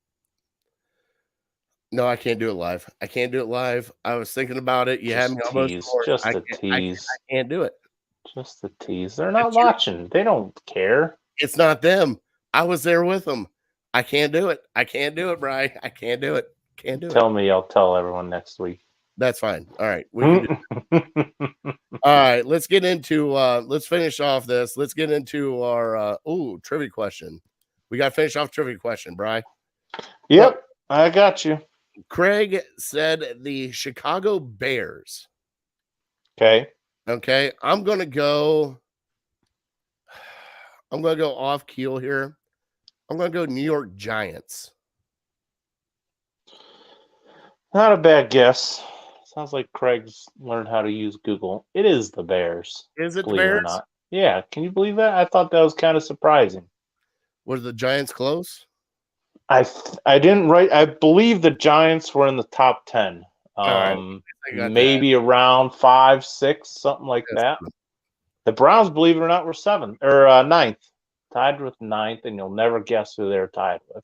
No, I can't do it live. I can't do it live. I was thinking about it. You had me almost forced. Just I a can't. tease. I can't do it. Just a tease. They're not It's your- watching. They don't care. It's not them. I was there with them. I can't do it. I can't do it, Bri. I can't do it. Can't do it. Tell me, I'll tell everyone next week. That's fine. All right. We can do All right. Let's get into let's finish off this. Let's get into our trivia question. We got to finish off trivia question, Bri. Yep, I got you. Craig said the Chicago Bears. Okay. Okay. I'm gonna go off keel here. I'm gonna go New York Giants. Not a bad guess. Sounds like Craig's learned how to use Google. It is the Bears. Is it the believe it or Bears? not. Yeah, can you believe that? I thought that was kind of surprising. Was the Giants close? I didn't write. I believe the Giants were in the top 10. Right. I got Maybe around 5, 6, something like that. The Browns, believe it or not, were 7th or 9th, tied with 9th, and you'll never guess who they're tied with.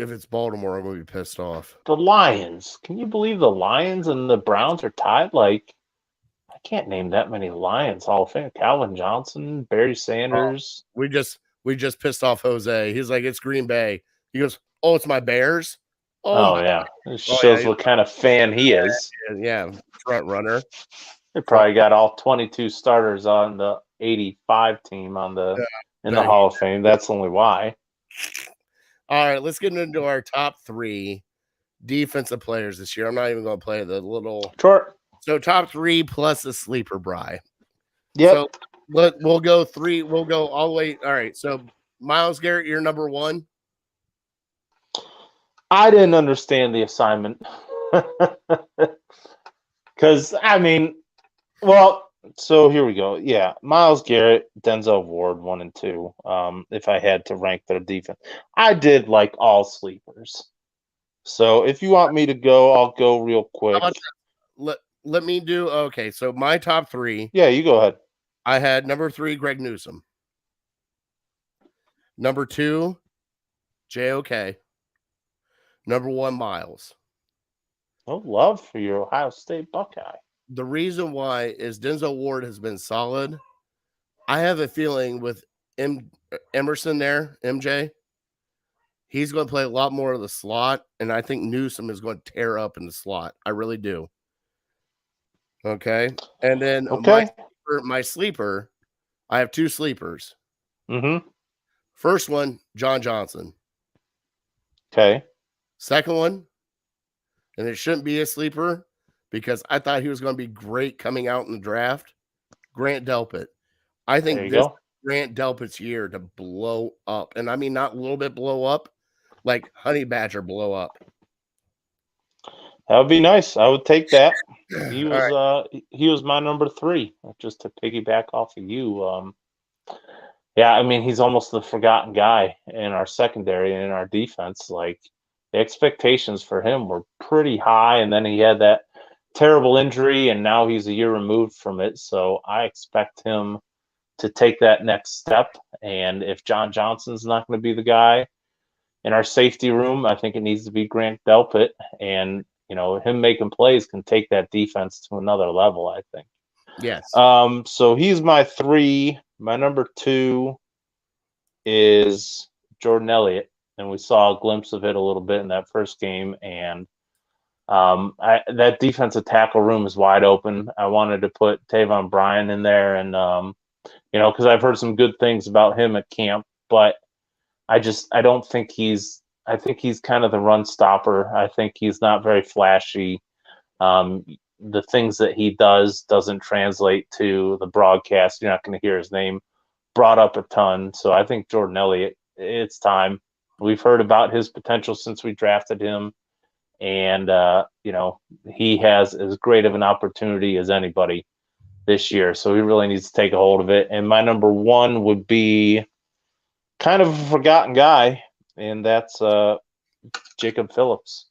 If it's Baltimore, I'm gonna be pissed off. The Lions. Can you believe the Lions and the Browns are tied? Like, I can't name that many Lions Hall of Fame. Calvin Johnson, Barry Sanders. We just pissed off Jose. He's like, it's Green Bay. He goes, oh, it's my Bears. Oh yeah, it shows what kind of fan he is. Yeah, front runner. They probably got all 22 starters on the 85 team in the Hall of Fame. That's only why. All right, let's get into our top 3 defensive players this year. I'm not even going to play the little. Sure. So top 3 plus a sleeper, Bri. Yep. So we'll go 3. We'll go all the way. All right. So Myles Garrett, you're number 1. I didn't understand the assignment. Because, so here we go. Yeah, Myles Garrett, Denzel Ward, 1 and 2. If I had to rank their defense, I did like all sleepers. So if you want me to go, I'll go real quick. Let me do. Okay, so my top 3. Yeah, you go ahead. I had number 3, Greg Newsome. Number 2, JOK. Number 1, Myles. No love for your Ohio State Buckeye. The reason why is Denzel Ward has been solid. I have a feeling with Emerson there, MJ, he's going to play a lot more of the slot, and I think Newsome is going to tear up in the slot. I really do. Okay. And then my sleeper, I have 2 sleepers. Mm-hmm. First one, John Johnson. Okay. Second one, and it shouldn't be a sleeper because I thought he was going to be great coming out in the draft, Grant Delpit. I think this is Grant Delpit's year to blow up. And I mean, not a little bit blow up, like Honey Badger blow up. That would be nice. I would take that. He was my number 3, just to piggyback off of you. Yeah, I mean, he's almost the forgotten guy in our secondary and in our defense. Like, the expectations for him were pretty high, and then he had that terrible injury, and now he's a year removed from it. So I expect him to take that next step. And if John Johnson's not going to be the guy in our safety room, I think it needs to be Grant Delpit. And, him making plays can take that defense to another level, I think. Yes. So he's my 3. My number 2 is Jordan Elliott. And we saw a glimpse of it a little bit in that first game. And that defensive tackle room is wide open. I wanted to put Taven Bryan in there, and because I've heard some good things about him at camp, but I don't think I think he's kind of the run stopper. I think he's not very flashy. The things that he doesn't translate to the broadcast. You're not going to hear his name brought up a ton. So I think Jordan Elliott, it's time. We've heard about his potential since we drafted him. And, he has as great of an opportunity as anybody this year. So he really needs to take a hold of it. And my number 1 would be kind of a forgotten guy, and that's Jacob Phillips.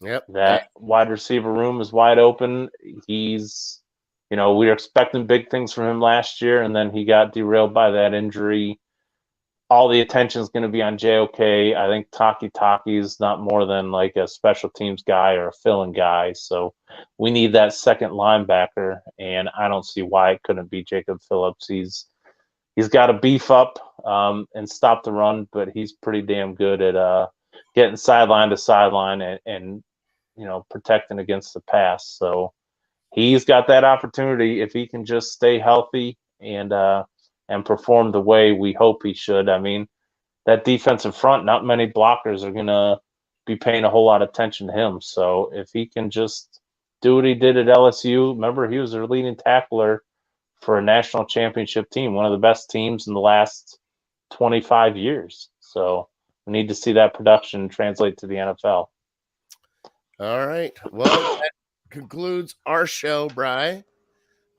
Yep. That wide receiver room is wide open. He's, we were expecting big things from him last year, and then he got derailed by that injury. all the attention is going to be on JOK. I think Taki is not more than like a special teams guy or a fill-in guy. So we need that second linebacker, and I don't see why it couldn't be Jacob Phillips. He's got to beef up and stop the run, but he's pretty damn good at getting sideline to sideline and protecting against the pass. So he's got that opportunity if he can just stay healthy and perform the way we hope he should. I mean, that defensive front, not many blockers are going to be paying a whole lot of attention to him. So if he can just do what he did at LSU, remember he was their leading tackler for a national championship team, one of the best teams in the last 25 years. So we need to see that production translate to the NFL. All right. Well, that concludes our show, Bri.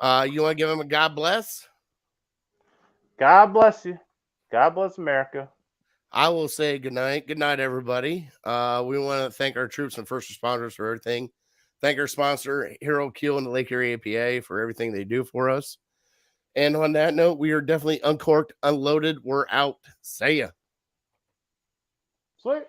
You want to give him a God bless? God bless you. God bless America. I will say good night. Good night, everybody. We want to thank our troops and first responders for everything. Thank our sponsor, Hero Keel and the Lake Erie APA, for everything they do for us. And on that note, we are definitely uncorked, unloaded. We're out. See ya. Sweet.